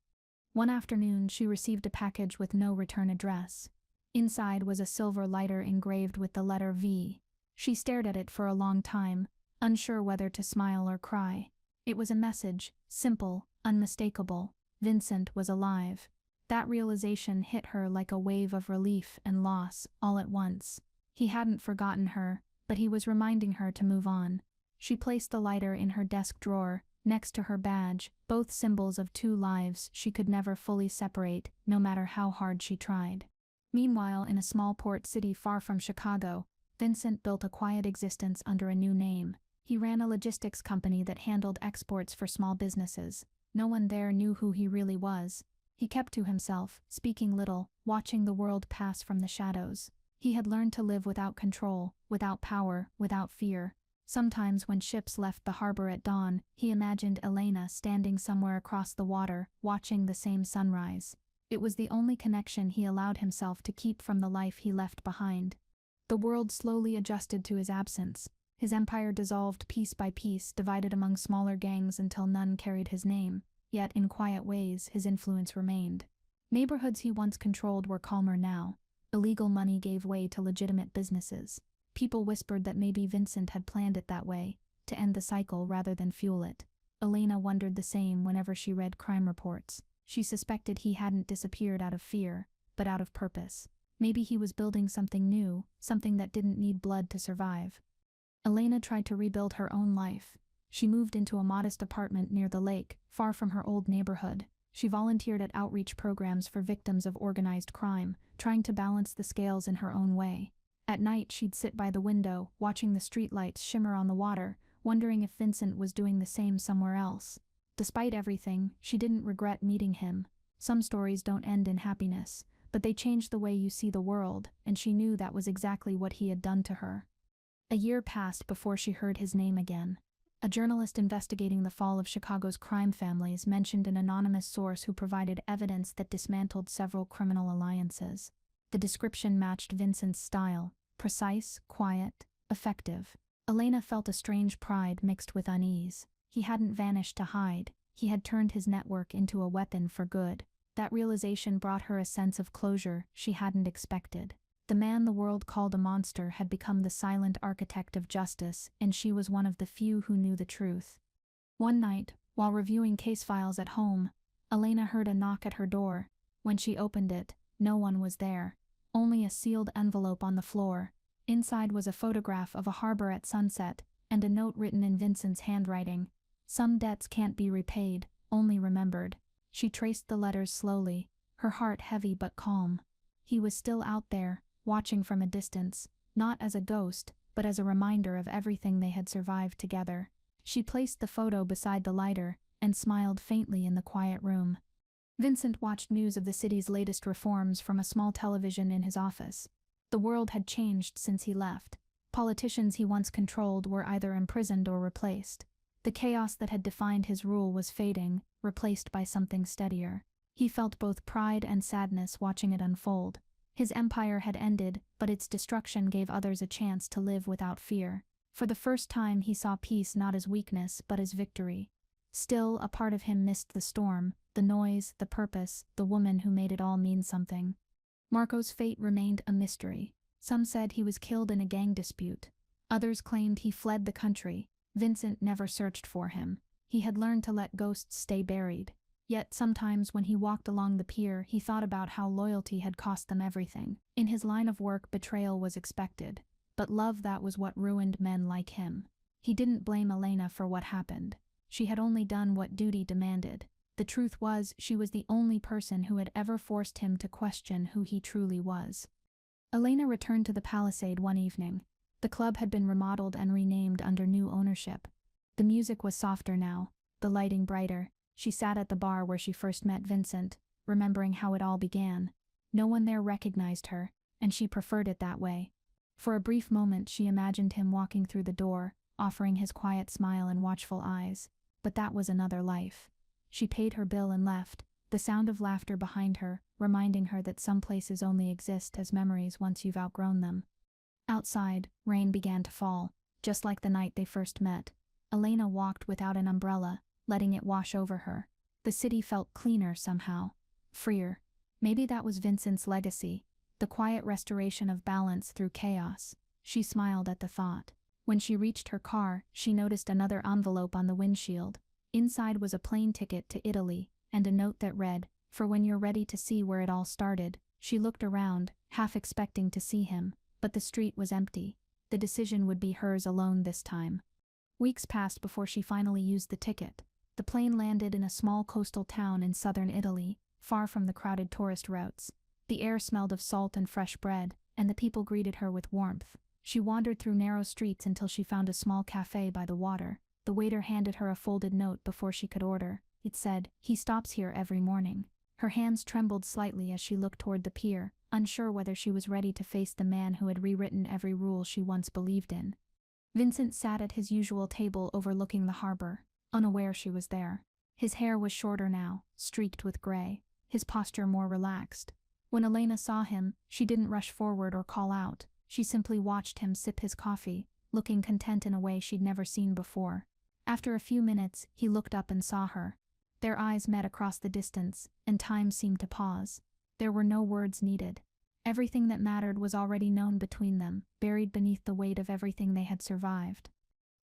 One afternoon, she received a package with no return address. Inside was a silver lighter engraved with the letter V. She stared at it for a long time, unsure whether to smile or cry. It was a message, simple, unmistakable. Vincent was alive. That realization hit her like a wave of relief and loss, all at once. He hadn't forgotten her, but he was reminding her to move on. She placed the lighter in her desk drawer, next to her badge, both symbols of two lives she could never fully separate, no matter how hard she tried. Meanwhile, in a small port city far from Chicago, Vincent built a quiet existence under a new name. He ran a logistics company that handled exports for small businesses. No one there knew who he really was. He kept to himself, speaking little, watching the world pass from the shadows. He had learned to live without control, without power, without fear. Sometimes when ships left the harbor at dawn, he imagined Elena standing somewhere across the water, watching the same sunrise. It was the only connection he allowed himself to keep from the life he left behind. The world slowly adjusted to his absence. His empire dissolved piece by piece, divided among smaller gangs until none carried his name. Yet, in quiet ways, his influence remained. Neighborhoods he once controlled were calmer now. Illegal money gave way to legitimate businesses. People whispered that maybe Vincent had planned it that way, to end the cycle rather than fuel it. Elena wondered the same whenever she read crime reports. She suspected he hadn't disappeared out of fear, but out of purpose. Maybe he was building something new, something that didn't need blood to survive. Elena tried to rebuild her own life. She moved into a modest apartment near the lake, far from her old neighborhood. She volunteered at outreach programs for victims of organized crime, trying to balance the scales in her own way. At night, she'd sit by the window, watching the streetlights shimmer on the water, wondering if Vincent was doing the same somewhere else. Despite everything, she didn't regret meeting him. Some stories don't end in happiness, but they change the way you see the world, and she knew that was exactly what he had done to her. A year passed before she heard his name again. A journalist investigating the fall of Chicago's crime families mentioned an anonymous source who provided evidence that dismantled several criminal alliances. The description matched Vincent's style: precise, quiet, effective. Elena felt a strange pride mixed with unease. He hadn't vanished to hide. He had turned his network into a weapon for good. That realization brought her a sense of closure she hadn't expected. The man the world called a monster had become the silent architect of justice, and she was one of the few who knew the truth. One night, while reviewing case files at home, Elena heard a knock at her door. When she opened it, no one was there. Only a sealed envelope on the floor. Inside was a photograph of a harbor at sunset, and a note written in Vincent's handwriting. "Some debts can't be repaid, only remembered." She traced the letters slowly, her heart heavy but calm. He was still out there, watching from a distance, not as a ghost, but as a reminder of everything they had survived together. She placed the photo beside the lighter and smiled faintly in the quiet room. Vincent watched news of the city's latest reforms from a small television in his office. The world had changed since he left. Politicians he once controlled were either imprisoned or replaced. The chaos that had defined his rule was fading, replaced by something steadier. He felt both pride and sadness watching it unfold. His empire had ended, but its destruction gave others a chance to live without fear. For the first time he saw peace not as weakness but as victory. Still, a part of him missed the storm, the noise, the purpose, the woman who made it all mean something. Marco's fate remained a mystery. Some said he was killed in a gang dispute. Others claimed he fled the country. Vincent never searched for him. He had learned to let ghosts stay buried. Yet sometimes when he walked along the pier, he thought about how loyalty had cost them everything. In his line of work, betrayal was expected. But love, that was what ruined men like him. He didn't blame Elena for what happened. She had only done what duty demanded. The truth was, she was the only person who had ever forced him to question who he truly was. Elena returned to the Palisade one evening. The club had been remodeled and renamed under new ownership. The music was softer now, the lighting brighter. She sat at the bar where she first met Vincent, remembering how it all began. No one there recognized her, and she preferred it that way. For a brief moment she imagined him walking through the door, offering his quiet smile and watchful eyes. But that was another life. She paid her bill and left, the sound of laughter behind her, reminding her that some places only exist as memories once you've outgrown them. Outside, rain began to fall, just like the night they first met. Elena walked without an umbrella, letting it wash over her. The city felt cleaner somehow, freer. Maybe that was Vincent's legacy, the quiet restoration of balance through chaos. She smiled at the thought. When she reached her car, she noticed another envelope on the windshield. Inside was a plane ticket to Italy, and a note that read, "For when you're ready to see where it all started." She looked around, half expecting to see him, but the street was empty. The decision would be hers alone this time. Weeks passed before she finally used the ticket. The plane landed in a small coastal town in southern Italy, far from the crowded tourist routes. The air smelled of salt and fresh bread, and the people greeted her with warmth. She wandered through narrow streets until she found a small cafe by the water. The waiter handed her a folded note before she could order. It said, "He stops here every morning." Her hands trembled slightly as she looked toward the pier, unsure whether she was ready to face the man who had rewritten every rule she once believed in. Vincent sat at his usual table overlooking the harbor, unaware she was there. His hair was shorter now, streaked with gray, his posture more relaxed. When Elena saw him, she didn't rush forward or call out. She simply watched him sip his coffee, looking content in a way she'd never seen before. After a few minutes, he looked up and saw her. Their eyes met across the distance, and time seemed to pause. There were no words needed. Everything that mattered was already known between them, buried beneath the weight of everything they had survived.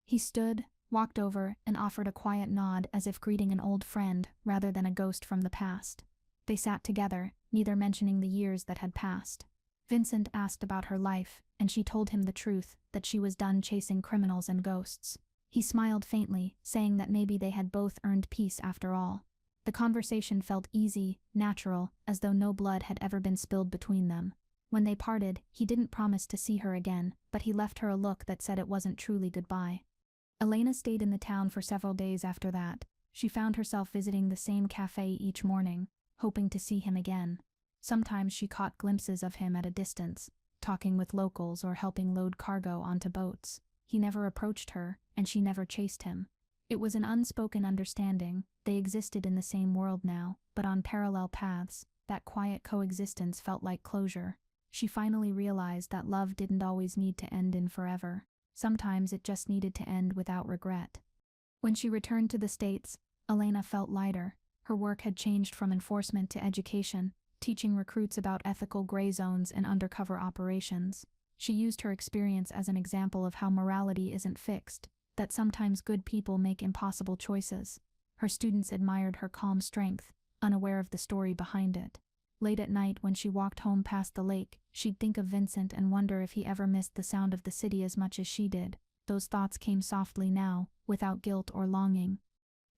He stood, walked over, and offered a quiet nod as if greeting an old friend rather than a ghost from the past. They sat together, neither mentioning the years that had passed. Vincent asked about her life, and she told him the truth, that she was done chasing criminals and ghosts. He smiled faintly, saying that maybe they had both earned peace after all. The conversation felt easy, natural, as though no blood had ever been spilled between them. When they parted, he didn't promise to see her again, but he left her a look that said it wasn't truly goodbye. Elena stayed in the town for several days after that. She found herself visiting the same cafe each morning, hoping to see him again. Sometimes she caught glimpses of him at a distance, talking with locals or helping load cargo onto boats. He never approached her, and she never chased him. It was an unspoken understanding. They existed in the same world now, but on parallel paths. That quiet coexistence felt like closure. She finally realized that love didn't always need to end in forever. Sometimes it just needed to end without regret. When she returned to the States, Elena felt lighter. Her work had changed from enforcement to education, teaching recruits about ethical gray zones and undercover operations. She used her experience as an example of how morality isn't fixed, that sometimes good people make impossible choices. Her students admired her calm strength, unaware of the story behind it. Late at night when she walked home past the lake, she'd think of Vincent and wonder if he ever missed the sound of the city as much as she did. Those thoughts came softly now, without guilt or longing.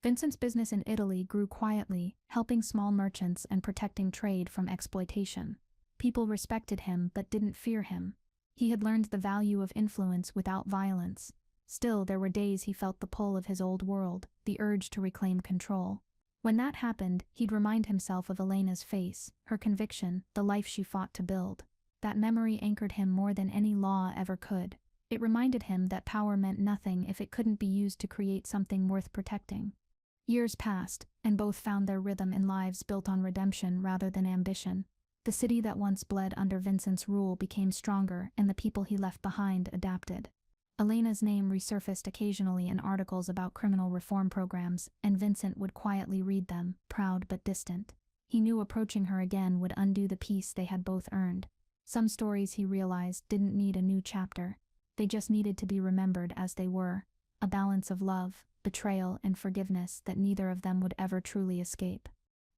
Vincent's business in Italy grew quietly, helping small merchants and protecting trade from exploitation. People respected him but didn't fear him. He had learned the value of influence without violence. Still, there were days he felt the pull of his old world, the urge to reclaim control. When that happened, he'd remind himself of Elena's face, her conviction, the life she fought to build. That memory anchored him more than any law ever could. It reminded him that power meant nothing if it couldn't be used to create something worth protecting. Years passed, and both found their rhythm in lives built on redemption rather than ambition. The city that once bled under Vincent's rule became stronger, and the people he left behind adapted. Elena's name resurfaced occasionally in articles about criminal reform programs, and Vincent would quietly read them, proud but distant. He knew approaching her again would undo the peace they had both earned. Some stories, he realized, didn't need a new chapter. They just needed to be remembered as they were, a balance of love, betrayal, and forgiveness that neither of them would ever truly escape.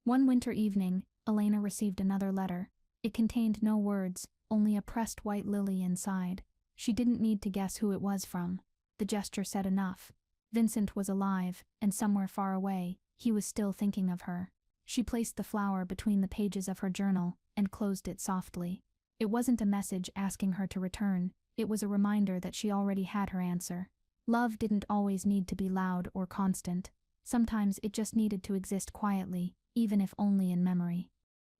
One winter evening, Elena received another letter. It contained no words, only a pressed white lily inside. She didn't need to guess who it was from. The gesture said enough. Vincent was alive, and somewhere far away, he was still thinking of her. She placed the flower between the pages of her journal and closed it softly. It wasn't a message asking her to return, it was a reminder that she already had her answer. Love didn't always need to be loud or constant. Sometimes it just needed to exist quietly, even if only in memory.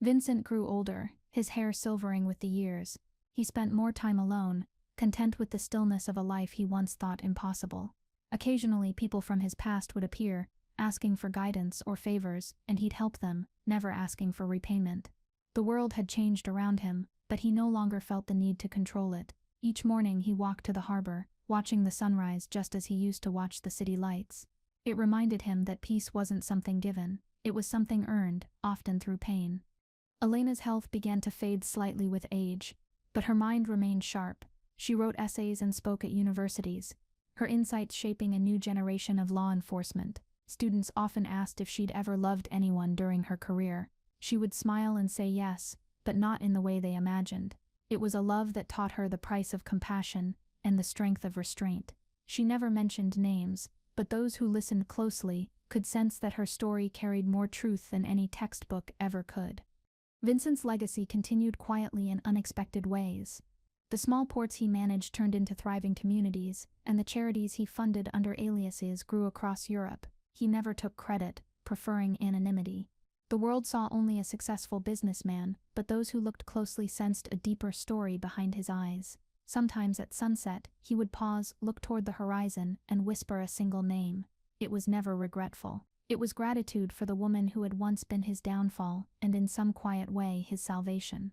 Vincent grew older, his hair silvering with the years. He spent more time alone, content with the stillness of a life he once thought impossible. Occasionally people from his past would appear, asking for guidance or favors, and he'd help them, never asking for repayment. The world had changed around him, but he no longer felt the need to control it. Each morning he walked to the harbor, watching the sunrise just as he used to watch the city lights. It reminded him that peace wasn't something given, it was something earned, often through pain. Elena's health began to fade slightly with age, but her mind remained sharp. She wrote essays and spoke at universities, her insights shaping a new generation of law enforcement. Students often asked if she'd ever loved anyone during her career. She would smile and say yes, but not in the way they imagined. It was a love that taught her the price of compassion and the strength of restraint. She never mentioned names, but those who listened closely could sense that her story carried more truth than any textbook ever could. Vincent's legacy continued quietly in unexpected ways. The small ports he managed turned into thriving communities, and the charities he funded under aliases grew across Europe. He never took credit, preferring anonymity. The world saw only a successful businessman, but those who looked closely sensed a deeper story behind his eyes. Sometimes at sunset, he would pause, look toward the horizon, and whisper a single name. It was never regretful. It was gratitude for the woman who had once been his downfall, and in some quiet way his salvation.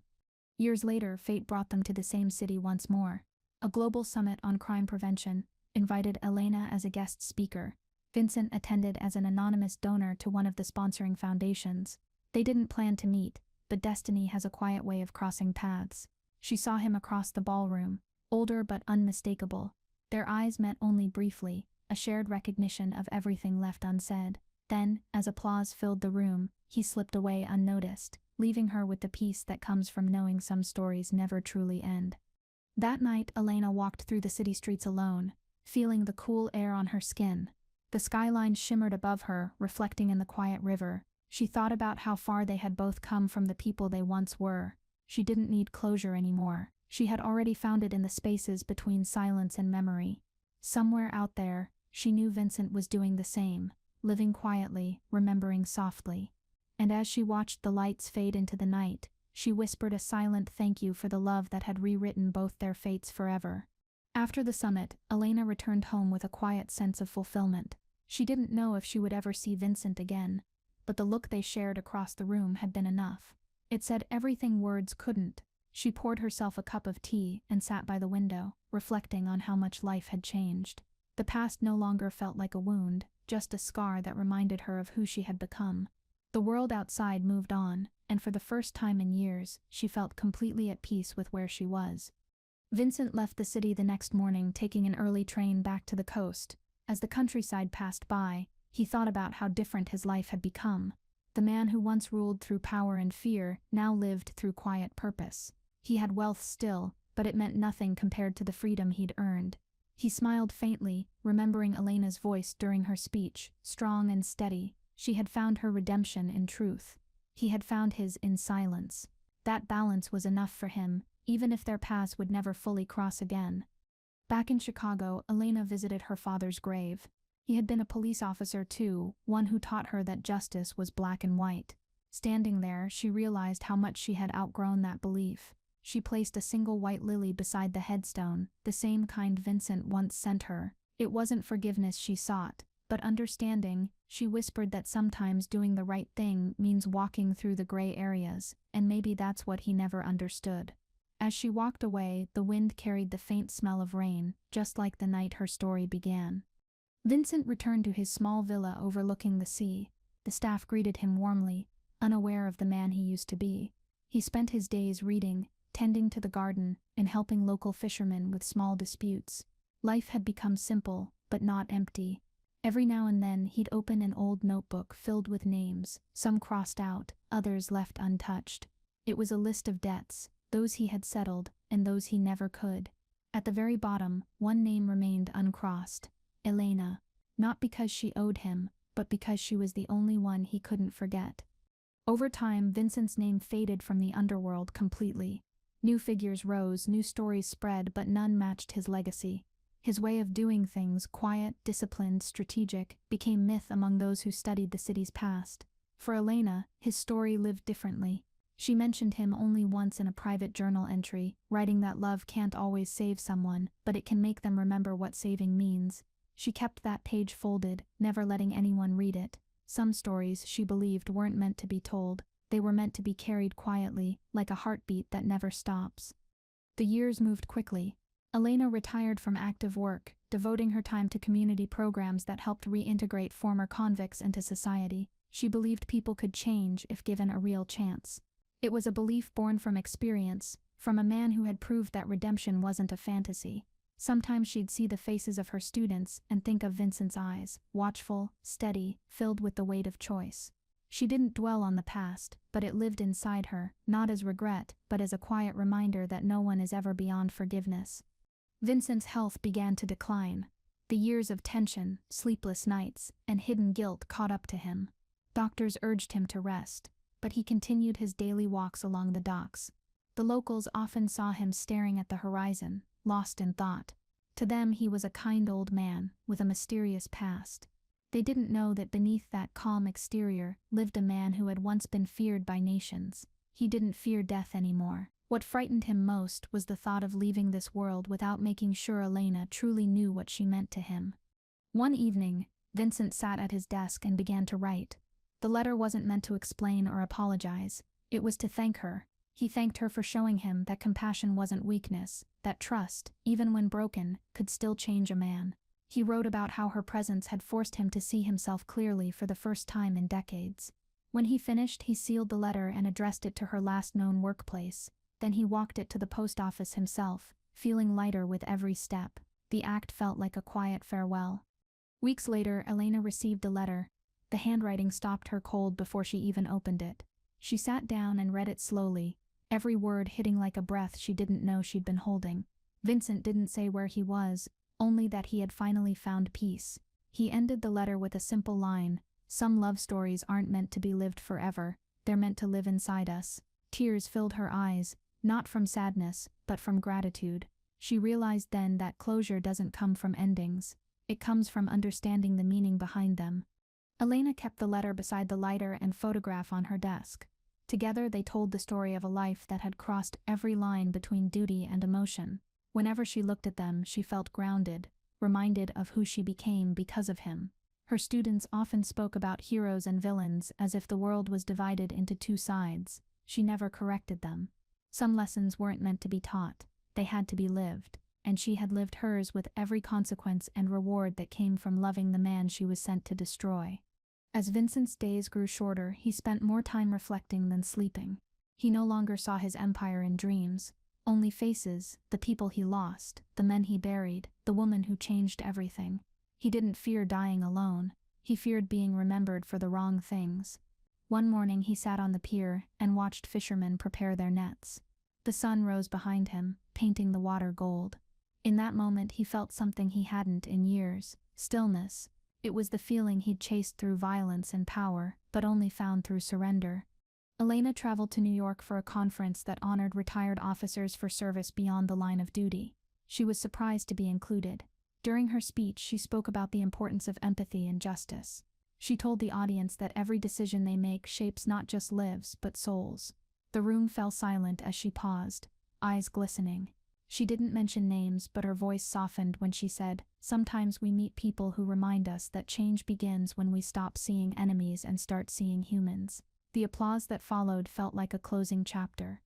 Years later, fate brought them to the same city once more. A global summit on crime prevention invited Elena as a guest speaker. Vincent attended as an anonymous donor to one of the sponsoring foundations. They didn't plan to meet, but destiny has a quiet way of crossing paths. She saw him across the ballroom, older but unmistakable. Their eyes met only briefly, a shared recognition of everything left unsaid. Then, as applause filled the room, he slipped away unnoticed, leaving her with the peace that comes from knowing some stories never truly end. That night, Elena walked through the city streets alone, feeling the cool air on her skin. The skyline shimmered above her, reflecting in the quiet river. She thought about how far they had both come from the people they once were. She didn't need closure anymore. She had already found it in the spaces between silence and memory. Somewhere out there, she knew Vincent was doing the same, living quietly, remembering softly. And as she watched the lights fade into the night, she whispered a silent thank you for the love that had rewritten both their fates forever. After the summit, Elena returned home with a quiet sense of fulfillment. She didn't know if she would ever see Vincent again, but the look they shared across the room had been enough. It said everything words couldn't. She poured herself a cup of tea and sat by the window, reflecting on how much life had changed. The past no longer felt like a wound, just a scar that reminded her of who she had become. The world outside moved on, and for the first time in years, she felt completely at peace with where she was. Vincent left the city the next morning, taking an early train back to the coast. As the countryside passed by, he thought about how different his life had become. The man who once ruled through power and fear now lived through quiet purpose. He had wealth still, but it meant nothing compared to the freedom he'd earned. He smiled faintly, remembering Elena's voice during her speech, strong and steady. She had found her redemption in truth. He had found his in silence. That balance was enough for him, even if their paths would never fully cross again. Back in Chicago, Elena visited her father's grave. He had been a police officer too, one who taught her that justice was black and white. Standing there, she realized how much she had outgrown that belief. She placed a single white lily beside the headstone, the same kind Vincent once sent her. It wasn't forgiveness she sought, but understanding. She whispered that sometimes doing the right thing means walking through the gray areas, and maybe that's what he never understood. As she walked away, the wind carried the faint smell of rain, just like the night her story began. Vincent returned to his small villa overlooking the sea. The staff greeted him warmly, unaware of the man he used to be. He spent his days reading, tending to the garden, and helping local fishermen with small disputes. Life had become simple, but not empty. Every now and then he'd open an old notebook filled with names, some crossed out, others left untouched. It was a list of debts, those he had settled, and those he never could. At the very bottom, one name remained uncrossed: Elena. Not because she owed him, but because she was the only one he couldn't forget. Over time, Vincent's name faded from the underworld completely. New figures rose, new stories spread, but none matched his legacy. His way of doing things, quiet, disciplined, strategic, became myth among those who studied the city's past. For Elena, his story lived differently. She mentioned him only once in a private journal entry, writing that love can't always save someone, but it can make them remember what saving means. She kept that page folded, never letting anyone read it. Some stories, she believed, weren't meant to be told. They were meant to be carried quietly, like a heartbeat that never stops. The years moved quickly. Elena retired from active work, devoting her time to community programs that helped reintegrate former convicts into society. She believed people could change if given a real chance. It was a belief born from experience, from a man who had proved that redemption wasn't a fantasy. Sometimes she'd see the faces of her students and think of Vincent's eyes, watchful, steady, filled with the weight of choice. She didn't dwell on the past, but it lived inside her, not as regret, but as a quiet reminder that no one is ever beyond forgiveness. Vincent's health began to decline. The years of tension, sleepless nights, and hidden guilt caught up to him. Doctors urged him to rest, but he continued his daily walks along the docks. The locals often saw him staring at the horizon, lost in thought. To them he was a kind old man, with a mysterious past. They didn't know that beneath that calm exterior lived a man who had once been feared by nations. He didn't fear death anymore. What frightened him most was the thought of leaving this world without making sure Elena truly knew what she meant to him. One evening, Vincent sat at his desk and began to write. The letter wasn't meant to explain or apologize. It was to thank her. He thanked her for showing him that compassion wasn't weakness, that trust, even when broken, could still change a man. He wrote about how her presence had forced him to see himself clearly for the first time in decades. When he finished, he sealed the letter and addressed it to her last known workplace. Then he walked it to the post office himself, feeling lighter with every step. The act felt like a quiet farewell. Weeks later, Elena received a letter. The handwriting stopped her cold before she even opened it. She sat down and read it slowly, every word hitting like a breath she didn't know she'd been holding. Vincent didn't say where he was, only that he had finally found peace. He ended the letter with a simple line: "Some love stories aren't meant to be lived forever, they're meant to live inside us." Tears filled her eyes, not from sadness, but from gratitude. She realized then that closure doesn't come from endings. It comes from understanding the meaning behind them. Elena kept the letter beside the lighter and photograph on her desk. Together they told the story of a life that had crossed every line between duty and emotion. Whenever she looked at them, she felt grounded, reminded of who she became because of him. Her students often spoke about heroes and villains as if the world was divided into two sides. She never corrected them. Some lessons weren't meant to be taught, they had to be lived, and she had lived hers with every consequence and reward that came from loving the man she was sent to destroy. As Vincent's days grew shorter, he spent more time reflecting than sleeping. He no longer saw his empire in dreams, only faces, the people he lost, the men he buried, the woman who changed everything. He didn't fear dying alone, he feared being remembered for the wrong things. One morning he sat on the pier and watched fishermen prepare their nets. The sun rose behind him, painting the water gold. In that moment he felt something he hadn't in years: stillness. It was the feeling he'd chased through violence and power, but only found through surrender. Elena traveled to New York for a conference that honored retired officers for service beyond the line of duty. She was surprised to be included. During her speech, she spoke about the importance of empathy and justice. She told the audience that every decision they make shapes not just lives, but souls. The room fell silent as she paused, eyes glistening. She didn't mention names, but her voice softened when she said, "Sometimes we meet people who remind us that change begins when we stop seeing enemies and start seeing humans." The applause that followed felt like a closing chapter.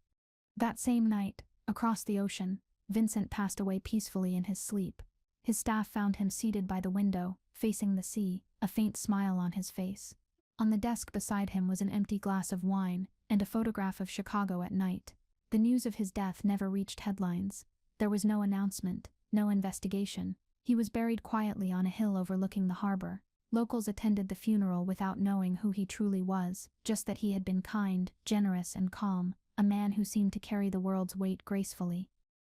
That same night, across the ocean, Vincent passed away peacefully in his sleep. His staff found him seated by the window, facing the sea, a faint smile on his face. On the desk beside him was an empty glass of wine and a photograph of Chicago at night. The news of his death never reached headlines. There was no announcement, no investigation. He was buried quietly on a hill overlooking the harbor. Locals attended the funeral without knowing who he truly was, just that he had been kind, generous, and calm, a man who seemed to carry the world's weight gracefully.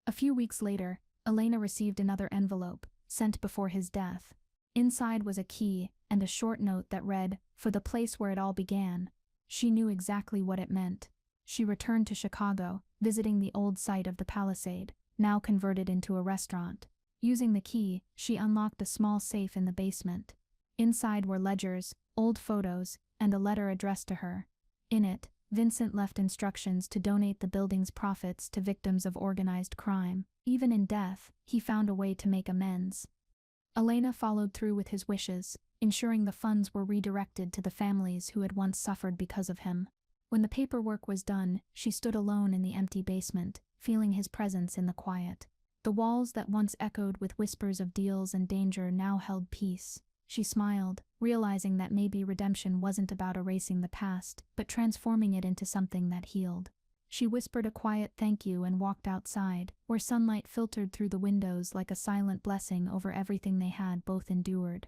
A few weeks later, Elena received another envelope, sent before his death. Inside was a key and a short note that read, "For the place where it all began." She knew exactly what it meant. She returned to Chicago, visiting the old site of the Palisade, now converted into a restaurant. Using the key, she unlocked a small safe in the basement. Inside were ledgers, old photos, and a letter addressed to her. In it, Vincent left instructions to donate the building's profits to victims of organized crime. Even in death, he found a way to make amends. Elena followed through with his wishes, ensuring the funds were redirected to the families who had once suffered because of him. When the paperwork was done, she stood alone in the empty basement, feeling his presence in the quiet. The walls that once echoed with whispers of deals and danger now held peace. She smiled, realizing that maybe redemption wasn't about erasing the past, but transforming it into something that healed. She whispered a quiet thank you and walked outside, where sunlight filtered through the windows like a silent blessing over everything they had both endured.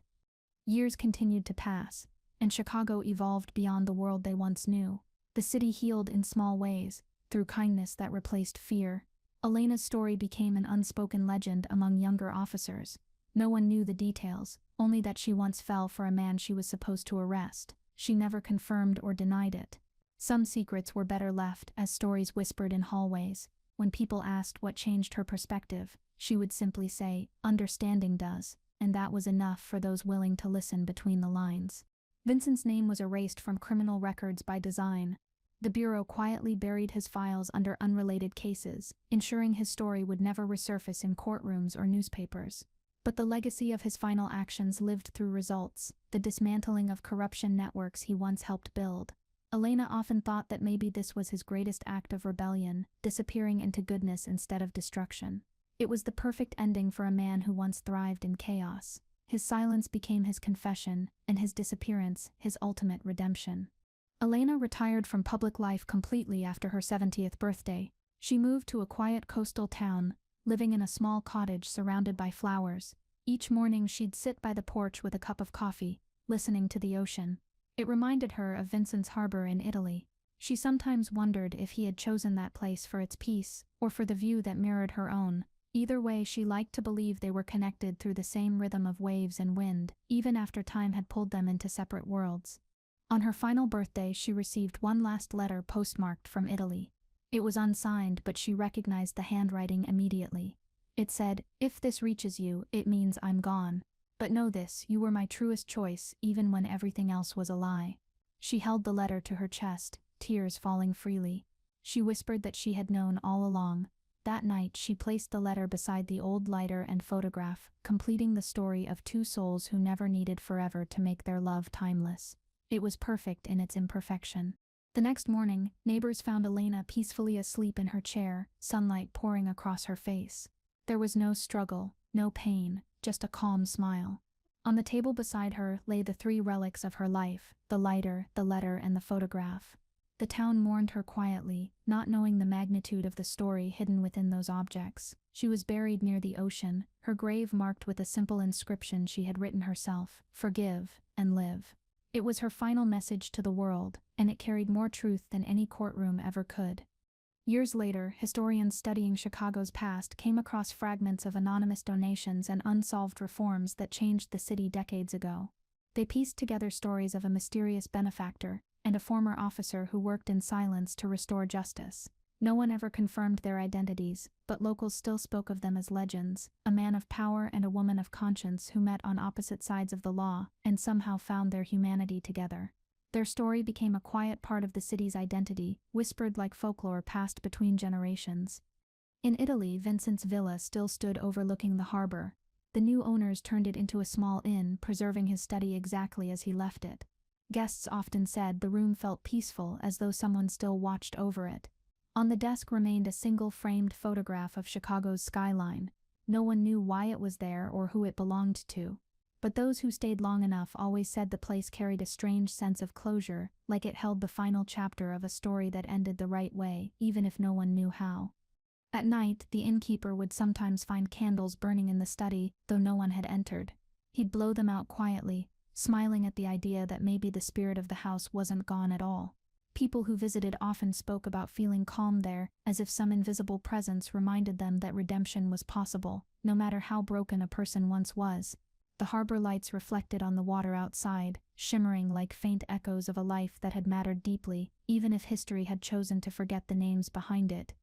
Years continued to pass, and Chicago evolved beyond the world they once knew. The city healed in small ways, through kindness that replaced fear. Elena's story became an unspoken legend among younger officers. No one knew the details, only that she once fell for a man she was supposed to arrest. She never confirmed or denied it. Some secrets were better left as stories whispered in hallways. When people asked what changed her perspective, she would simply say, "Understanding does," and that was enough for those willing to listen between the lines. Vincent's name was erased from criminal records by design. The Bureau quietly buried his files under unrelated cases, ensuring his story would never resurface in courtrooms or newspapers. But the legacy of his final actions lived through results, the dismantling of corruption networks he once helped build. Elena often thought that maybe this was his greatest act of rebellion, disappearing into goodness instead of destruction. It was the perfect ending for a man who once thrived in chaos. His silence became his confession, and his disappearance his ultimate redemption. Elena retired from public life completely after her 70th birthday. She moved to a quiet coastal town, living in a small cottage surrounded by flowers. Each morning she'd sit by the porch with a cup of coffee, listening to the ocean. It reminded her of Vincent's harbor in Italy. She sometimes wondered if he had chosen that place for its peace, or for the view that mirrored her own. Either way, she liked to believe they were connected through the same rhythm of waves and wind, even after time had pulled them into separate worlds. On her final birthday, she received one last letter postmarked from Italy. It was unsigned, but she recognized the handwriting immediately. It said, "If this reaches you, it means I'm gone. But know this, you were my truest choice, even when everything else was a lie." She held the letter to her chest, tears falling freely. She whispered that she had known all along. That night, she placed the letter beside the old lighter and photograph, completing the story of two souls who never needed forever to make their love timeless. It was perfect in its imperfection. The next morning, neighbors found Elena peacefully asleep in her chair, sunlight pouring across her face. There was no struggle, no pain, just a calm smile. On the table beside her lay the three relics of her life: the lighter, the letter, and the photograph. The town mourned her quietly, not knowing the magnitude of the story hidden within those objects. She was buried near the ocean, her grave marked with a simple inscription she had written herself: "Forgive and live." It was her final message to the world, and it carried more truth than any courtroom ever could. Years later, historians studying Chicago's past came across fragments of anonymous donations and unsolved reforms that changed the city decades ago. They pieced together stories of a mysterious benefactor and a former officer who worked in silence to restore justice. No one ever confirmed their identities, but locals still spoke of them as legends, a man of power and a woman of conscience who met on opposite sides of the law and somehow found their humanity together. Their story became a quiet part of the city's identity, whispered like folklore passed between generations. In Italy, Vincent's villa still stood overlooking the harbor. The new owners turned it into a small inn, preserving his study exactly as he left it. Guests often said the room felt peaceful, as though someone still watched over it. On the desk remained a single framed photograph of Chicago's skyline. No one knew why it was there or who it belonged to. But those who stayed long enough always said the place carried a strange sense of closure, like it held the final chapter of a story that ended the right way, even if no one knew how. At night, the innkeeper would sometimes find candles burning in the study, though no one had entered. He'd blow them out quietly, smiling at the idea that maybe the spirit of the house wasn't gone at all. People who visited often spoke about feeling calm there, as if some invisible presence reminded them that redemption was possible, no matter how broken a person once was. The harbor lights reflected on the water outside, shimmering like faint echoes of a life that had mattered deeply, even if history had chosen to forget the names behind it.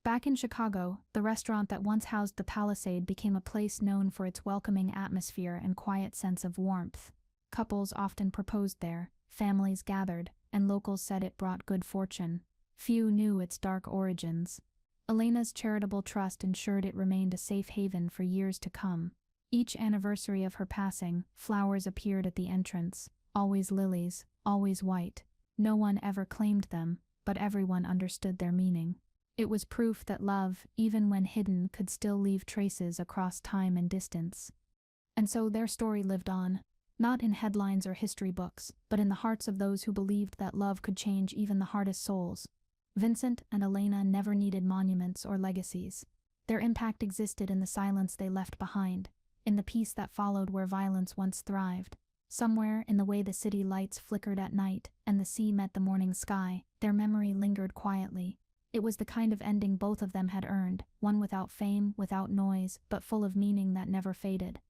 Back in Chicago, the restaurant that once housed the Palisade became a place known for its welcoming atmosphere and quiet sense of warmth. Couples often proposed there, families gathered, and locals said it brought good fortune. Few knew its dark origins. Elena's charitable trust ensured it remained a safe haven for years to come. Each anniversary of her passing, flowers appeared at the entrance, always lilies, always white. No one ever claimed them, but everyone understood their meaning. It was proof that love, even when hidden, could still leave traces across time and distance. And so their story lived on. Not in headlines or history books, but in the hearts of those who believed that love could change even the hardest souls. Vincent and Elena never needed monuments or legacies. Their impact existed in the silence they left behind, in the peace that followed where violence once thrived. Somewhere in the way the city lights flickered at night and the sea met the morning sky, their memory lingered quietly. It was the kind of ending both of them had earned, one without fame, without noise, but full of meaning that never faded.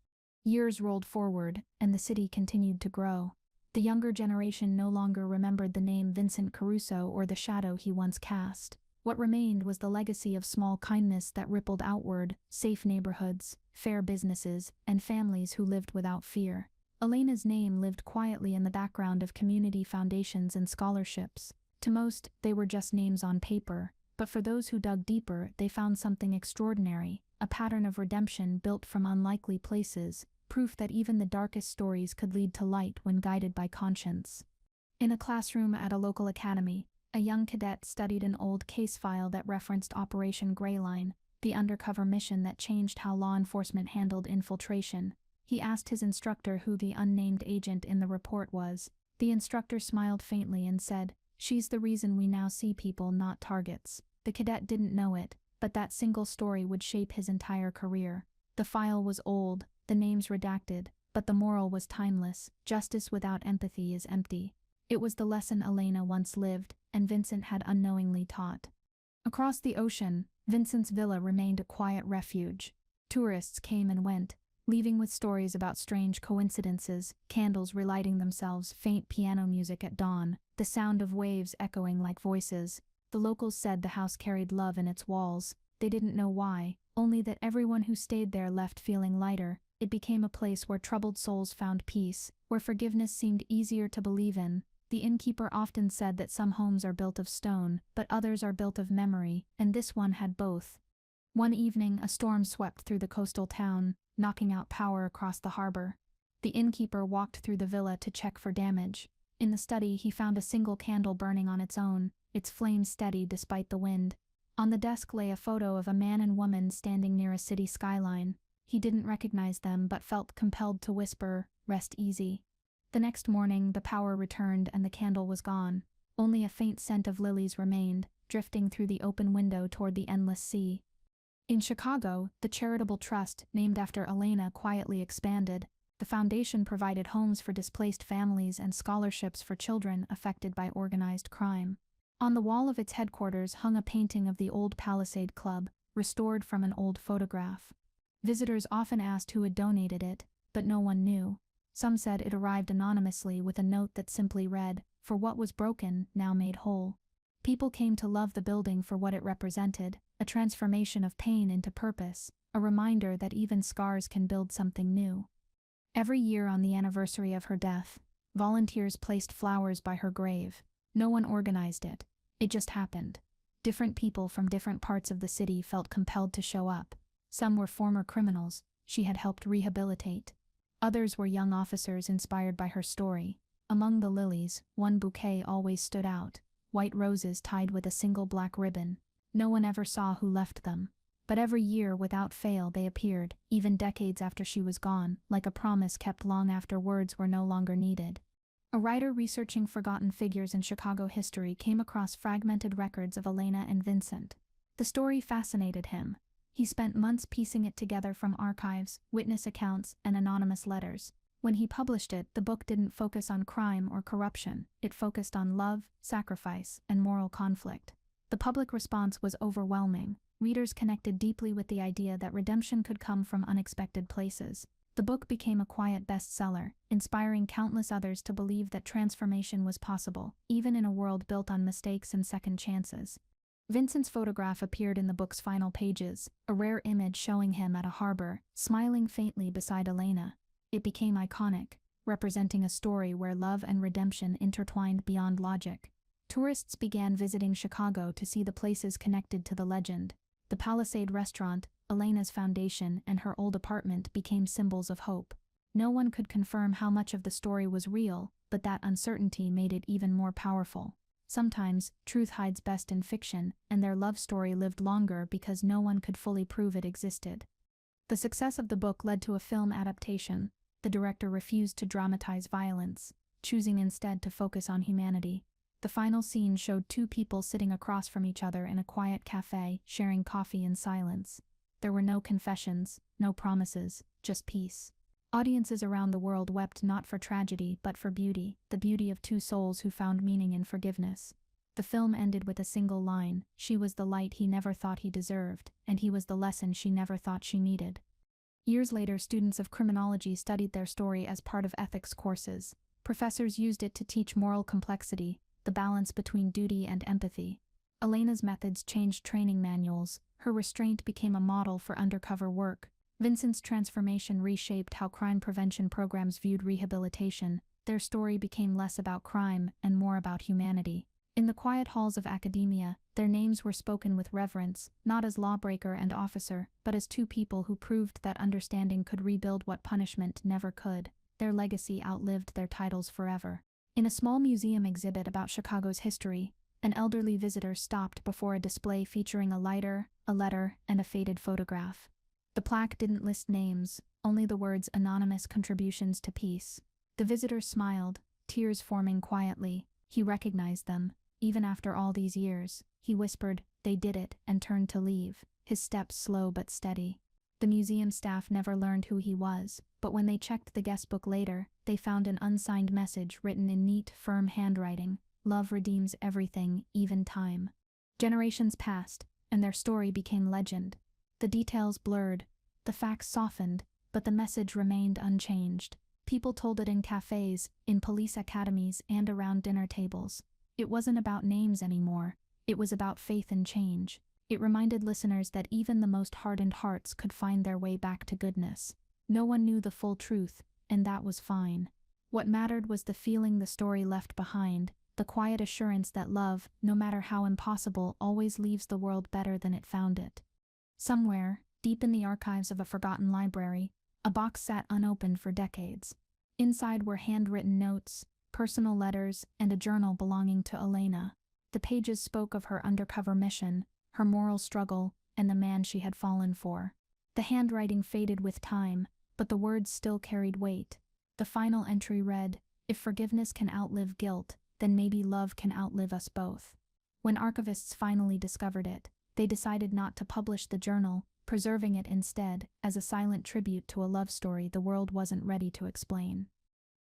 Years rolled forward, and the city continued to grow. The younger generation no longer remembered the name Vincent Caruso or the shadow he once cast. What remained was the legacy of small kindness that rippled outward, safe neighborhoods, fair businesses, and families who lived without fear. Elena's name lived quietly in the background of community foundations and scholarships. To most, they were just names on paper, but for those who dug deeper, they found something extraordinary, a pattern of redemption built from unlikely places, proof that even the darkest stories could lead to light when guided by conscience. In a classroom at a local academy, a young cadet studied an old case file that referenced Operation Greyline, the undercover mission that changed how law enforcement handled infiltration. He asked his instructor who the unnamed agent in the report was. The instructor smiled faintly and said, "She's the reason we now see people, not targets." The cadet didn't know it, but that single story would shape his entire career. The file was old, the names redacted, but the moral was timeless. Justice without empathy is empty. It was the lesson Elena once lived, and Vincent had unknowingly taught. Across the ocean, Vincent's villa remained a quiet refuge. Tourists came and went, leaving with stories about strange coincidences, candles relighting themselves, faint piano music at dawn, the sound of waves echoing like voices. The locals said the house carried love in its walls. They didn't know why, only that everyone who stayed there left feeling lighter. It became a place where troubled souls found peace, where forgiveness seemed easier to believe in. The innkeeper often said that some homes are built of stone, but others are built of memory, and this one had both. One evening, a storm swept through the coastal town, knocking out power across the harbor. The innkeeper walked through the villa to check for damage. In the study, he found a single candle burning on its own, its flame steady despite the wind. On the desk lay a photo of a man and woman standing near a city skyline. He didn't recognize them but felt compelled to whisper, "Rest easy." The next morning, the power returned and the candle was gone. Only a faint scent of lilies remained, drifting through the open window toward the endless sea. In Chicago, the charitable trust, named after Elena, quietly expanded. The foundation provided homes for displaced families and scholarships for children affected by organized crime. On the wall of its headquarters hung a painting of the old Palisade Club, restored from an old photograph. Visitors often asked who had donated it, but no one knew. Some said it arrived anonymously with a note that simply read, "For what was broken, now made whole." People came to love the building for what it represented, a transformation of pain into purpose, a reminder that even scars can build something new. Every year on the anniversary of her death, volunteers placed flowers by her grave. No one organized it. It just happened. Different people from different parts of the city felt compelled to show up. Some were former criminals she had helped rehabilitate. Others were young officers inspired by her story. Among the lilies, one bouquet always stood out, white roses tied with a single black ribbon. No one ever saw who left them. But every year, without fail, they appeared, even decades after she was gone, like a promise kept long after words were no longer needed. A writer researching forgotten figures in Chicago history came across fragmented records of Elena and Vincent. The story fascinated him. He spent months piecing it together from archives, witness accounts, and anonymous letters. When he published it, the book didn't focus on crime or corruption. It focused on love, sacrifice, and moral conflict. The public response was overwhelming. Readers connected deeply with the idea that redemption could come from unexpected places. The book became a quiet bestseller, inspiring countless others to believe that transformation was possible, even in a world built on mistakes and second chances. Vincent's photograph appeared in the book's final pages, a rare image showing him at a harbor, smiling faintly beside Elena. It became iconic, representing a story where love and redemption intertwined beyond logic. Tourists began visiting Chicago to see the places connected to the legend. The Palisade restaurant, Elena's foundation, and her old apartment became symbols of hope. No one could confirm how much of the story was real, but that uncertainty made it even more powerful. Sometimes, truth hides best in fiction, and their love story lived longer because no one could fully prove it existed. The success of the book led to a film adaptation. The director refused to dramatize violence, choosing instead to focus on humanity. The final scene showed two people sitting across from each other in a quiet cafe, sharing coffee in silence. There were no confessions, no promises, just peace. Audiences around the world wept not for tragedy but for beauty, the beauty of two souls who found meaning in forgiveness. The film ended with a single line: "She was the light he never thought he deserved, and he was the lesson she never thought she needed." Years later, students of criminology studied their story as part of ethics courses. Professors used it to teach moral complexity, the balance between duty and empathy. Elena's methods changed training manuals. Her restraint became a model for undercover work. Vincent's transformation reshaped how crime prevention programs viewed rehabilitation. Their story became less about crime and more about humanity. In the quiet halls of academia, their names were spoken with reverence, not as lawbreaker and officer, but as two people who proved that understanding could rebuild what punishment never could. Their legacy outlived their titles forever. In a small museum exhibit about Chicago's history, an elderly visitor stopped before a display featuring a lighter, a letter, and a faded photograph. The plaque didn't list names, only the words "anonymous contributions to peace." The visitor smiled, tears forming quietly. He recognized them. Even after all these years, he whispered, "They did it," and turned to leave, his steps slow but steady. The museum staff never learned who he was, but when they checked the guest book later, they found an unsigned message written in neat, firm handwriting: "Love redeems everything, even time." Generations passed, and their story became legend. The details blurred, the facts softened, but the message remained unchanged. People told it in cafes, in police academies, and around dinner tables. It wasn't about names anymore. It was about faith and change. It reminded listeners that even the most hardened hearts could find their way back to goodness. No one knew the full truth, and that was fine. What mattered was the feeling the story left behind, the quiet assurance that love, no matter how impossible, always leaves the world better than it found it. Somewhere, deep in the archives of a forgotten library, a box sat unopened for decades. Inside were handwritten notes, personal letters, and a journal belonging to Elena. The pages spoke of her undercover mission, her moral struggle, and the man she had fallen for. The handwriting faded with time, but the words still carried weight. The final entry read, "If forgiveness can outlive guilt, then maybe love can outlive us both." When archivists finally discovered it, they decided not to publish the journal, preserving it instead as a silent tribute to a love story the world wasn't ready to explain.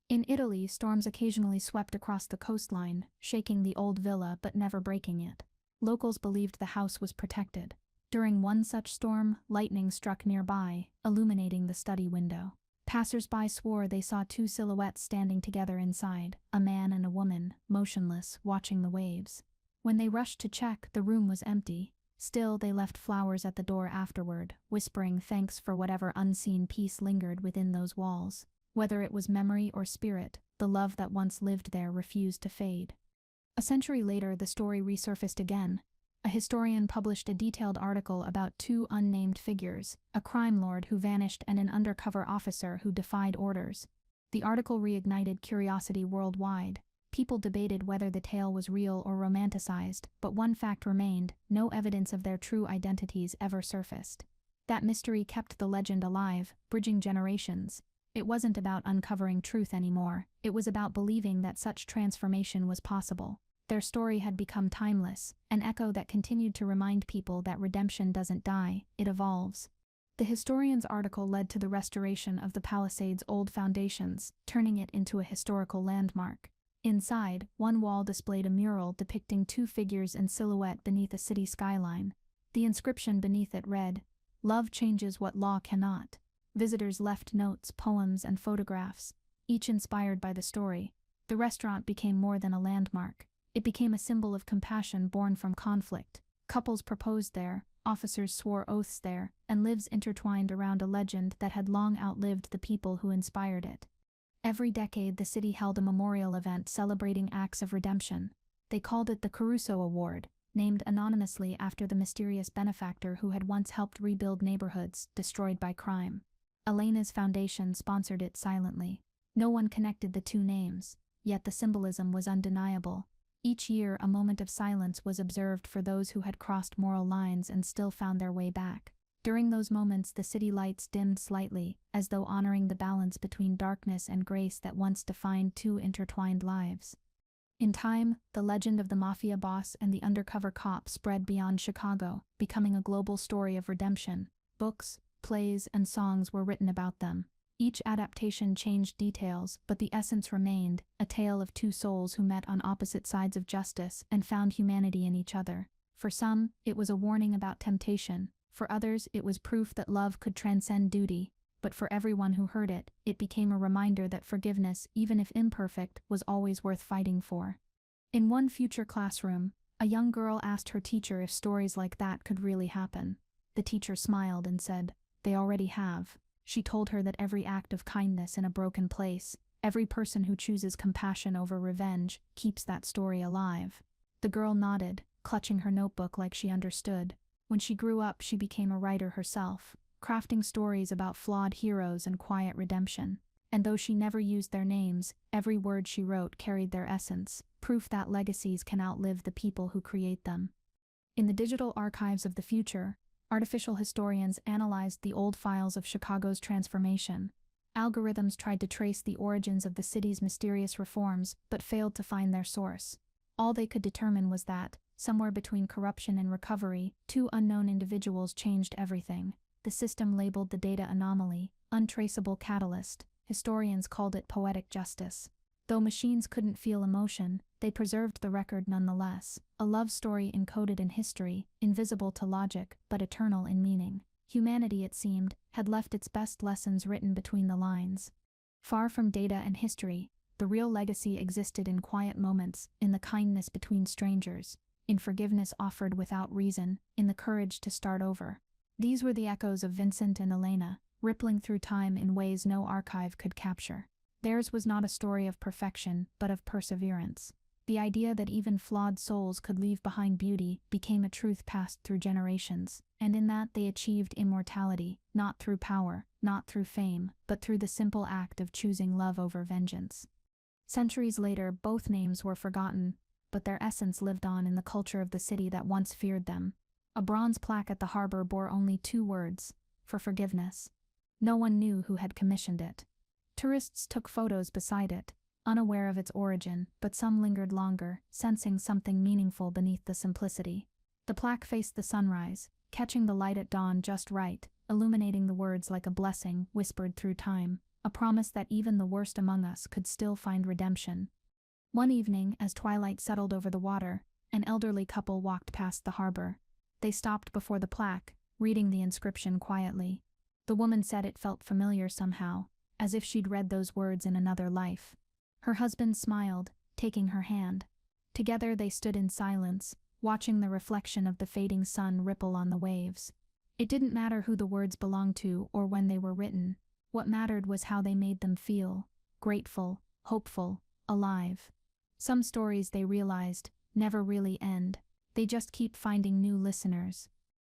In Italy, storms occasionally swept across the coastline, shaking the old villa but never breaking it. Locals believed the house was protected. During one such storm, lightning struck nearby, illuminating the study window. Passers-by swore they saw two silhouettes standing together inside, a man and a woman, motionless, watching the waves. When they rushed to check, the room was empty. Still, they left flowers at the door afterward, whispering thanks for whatever unseen peace lingered within those walls. Whether it was memory or spirit, the love that once lived there refused to fade. A century later, the story resurfaced again. A historian published a detailed article about two unnamed figures, a crime lord who vanished and an undercover officer who defied orders. The article reignited curiosity worldwide. People debated whether the tale was real or romanticized, but one fact remained: no evidence of their true identities ever surfaced. That mystery kept the legend alive, bridging generations. It wasn't about uncovering truth anymore, it was about believing that such transformation was possible. Their story had become timeless, an echo that continued to remind people that redemption doesn't die, it evolves. The historian's article led to the restoration of the Palisade's old foundations, turning it into a historical landmark. Inside, one wall displayed a mural depicting two figures in silhouette beneath a city skyline. The inscription beneath it read, "Love changes what law cannot." Visitors left notes, poems, and photographs, each inspired by the story. The restaurant became more than a landmark. It became a symbol of compassion born from conflict. Couples proposed there, officers swore oaths there, and lives intertwined around a legend that had long outlived the people who inspired it. Every decade, the city held a memorial event celebrating acts of redemption. They called it the Caruso Award, named anonymously after the mysterious benefactor who had once helped rebuild neighborhoods destroyed by crime. Elena's foundation sponsored it silently. No one connected the two names, yet the symbolism was undeniable. Each year, a moment of silence was observed for those who had crossed moral lines and still found their way back. During those moments, the city lights dimmed slightly, as though honoring the balance between darkness and grace that once defined two intertwined lives. In time, the legend of the mafia boss and the undercover cop spread beyond Chicago, becoming a global story of redemption. Books, plays, and songs were written about them. Each adaptation changed details, but the essence remained, a tale of two souls who met on opposite sides of justice and found humanity in each other. For some, it was a warning about temptation. For others, it was proof that love could transcend duty. But for everyone who heard it, it became a reminder that forgiveness, even if imperfect, was always worth fighting for. In one future classroom, a young girl asked her teacher if stories like that could really happen. The teacher smiled and said, "They already have." She told her that every act of kindness in a broken place, every person who chooses compassion over revenge, keeps that story alive. The girl nodded, clutching her notebook like she understood. When she grew up, she became a writer herself, crafting stories about flawed heroes and quiet redemption. And though she never used their names, every word she wrote carried their essence, proof that legacies can outlive the people who create them. In the digital archives of the future, artificial historians analyzed the old files of Chicago's transformation. Algorithms tried to trace the origins of the city's mysterious reforms, but failed to find their source. All they could determine was that, somewhere between corruption and recovery, two unknown individuals changed everything. The system labeled the data anomaly, untraceable catalyst. Historians called it poetic justice. Though machines couldn't feel emotion, they preserved the record nonetheless, a love story encoded in history, invisible to logic, but eternal in meaning. Humanity, it seemed, had left its best lessons written between the lines. Far from data and history, the real legacy existed in quiet moments, in the kindness between strangers, in forgiveness offered without reason, in the courage to start over. These were the echoes of Vincent and Elena, rippling through time in ways no archive could capture. Theirs was not a story of perfection, but of perseverance. The idea that even flawed souls could leave behind beauty became a truth passed through generations, and in that they achieved immortality, not through power, not through fame, but through the simple act of choosing love over vengeance. Centuries later, both names were forgotten, but their essence lived on in the culture of the city that once feared them. A bronze plaque at the harbor bore only two words: for forgiveness. No one knew who had commissioned it. Tourists took photos beside it, unaware of its origin, but some lingered longer, sensing something meaningful beneath the simplicity. The plaque faced the sunrise, catching the light at dawn just right, illuminating the words like a blessing whispered through time. a promise that even the worst among us could still find redemption. One evening, as twilight settled over the water, an elderly couple walked past the harbor. They stopped before the plaque, reading the inscription quietly. The woman said it felt familiar somehow, as if she'd read those words in another life. Her husband smiled, taking her hand. Together they stood in silence, watching the reflection of the fading sun ripple on the waves. It didn't matter who the words belonged to or when they were written. What mattered was how they made them feel: grateful, hopeful, alive. Some stories, they realized, never really end. They just keep finding new listeners.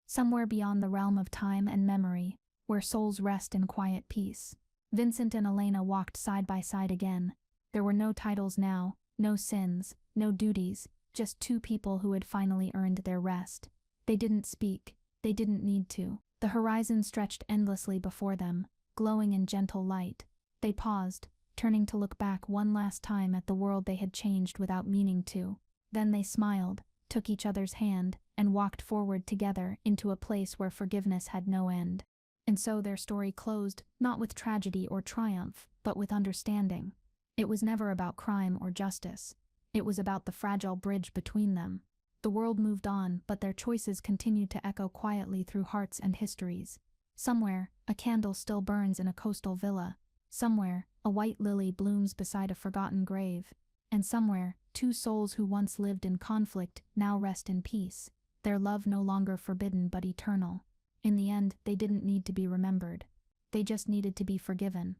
Somewhere beyond the realm of time and memory, where souls rest in quiet peace. Vincent and Elena walked side by side again. There were no titles now, no sins, no duties, just two people who had finally earned their rest. They didn't speak. They didn't need to. The horizon stretched endlessly before them, glowing in gentle light. They paused, turning to look back one last time at the world they had changed without meaning to. Then they smiled, took each other's hand, and walked forward together into a place where forgiveness had no end. And so their story closed, not with tragedy or triumph, but with understanding. It was never about crime or justice. It was about the fragile bridge between them. The world moved on, but their choices continued to echo quietly through hearts and histories. Somewhere, a candle still burns in a coastal villa. Somewhere, a white lily blooms beside a forgotten grave. And somewhere, two souls who once lived in conflict now rest in peace, their love no longer forbidden but eternal. In the end, they didn't need to be remembered. They just needed to be forgiven.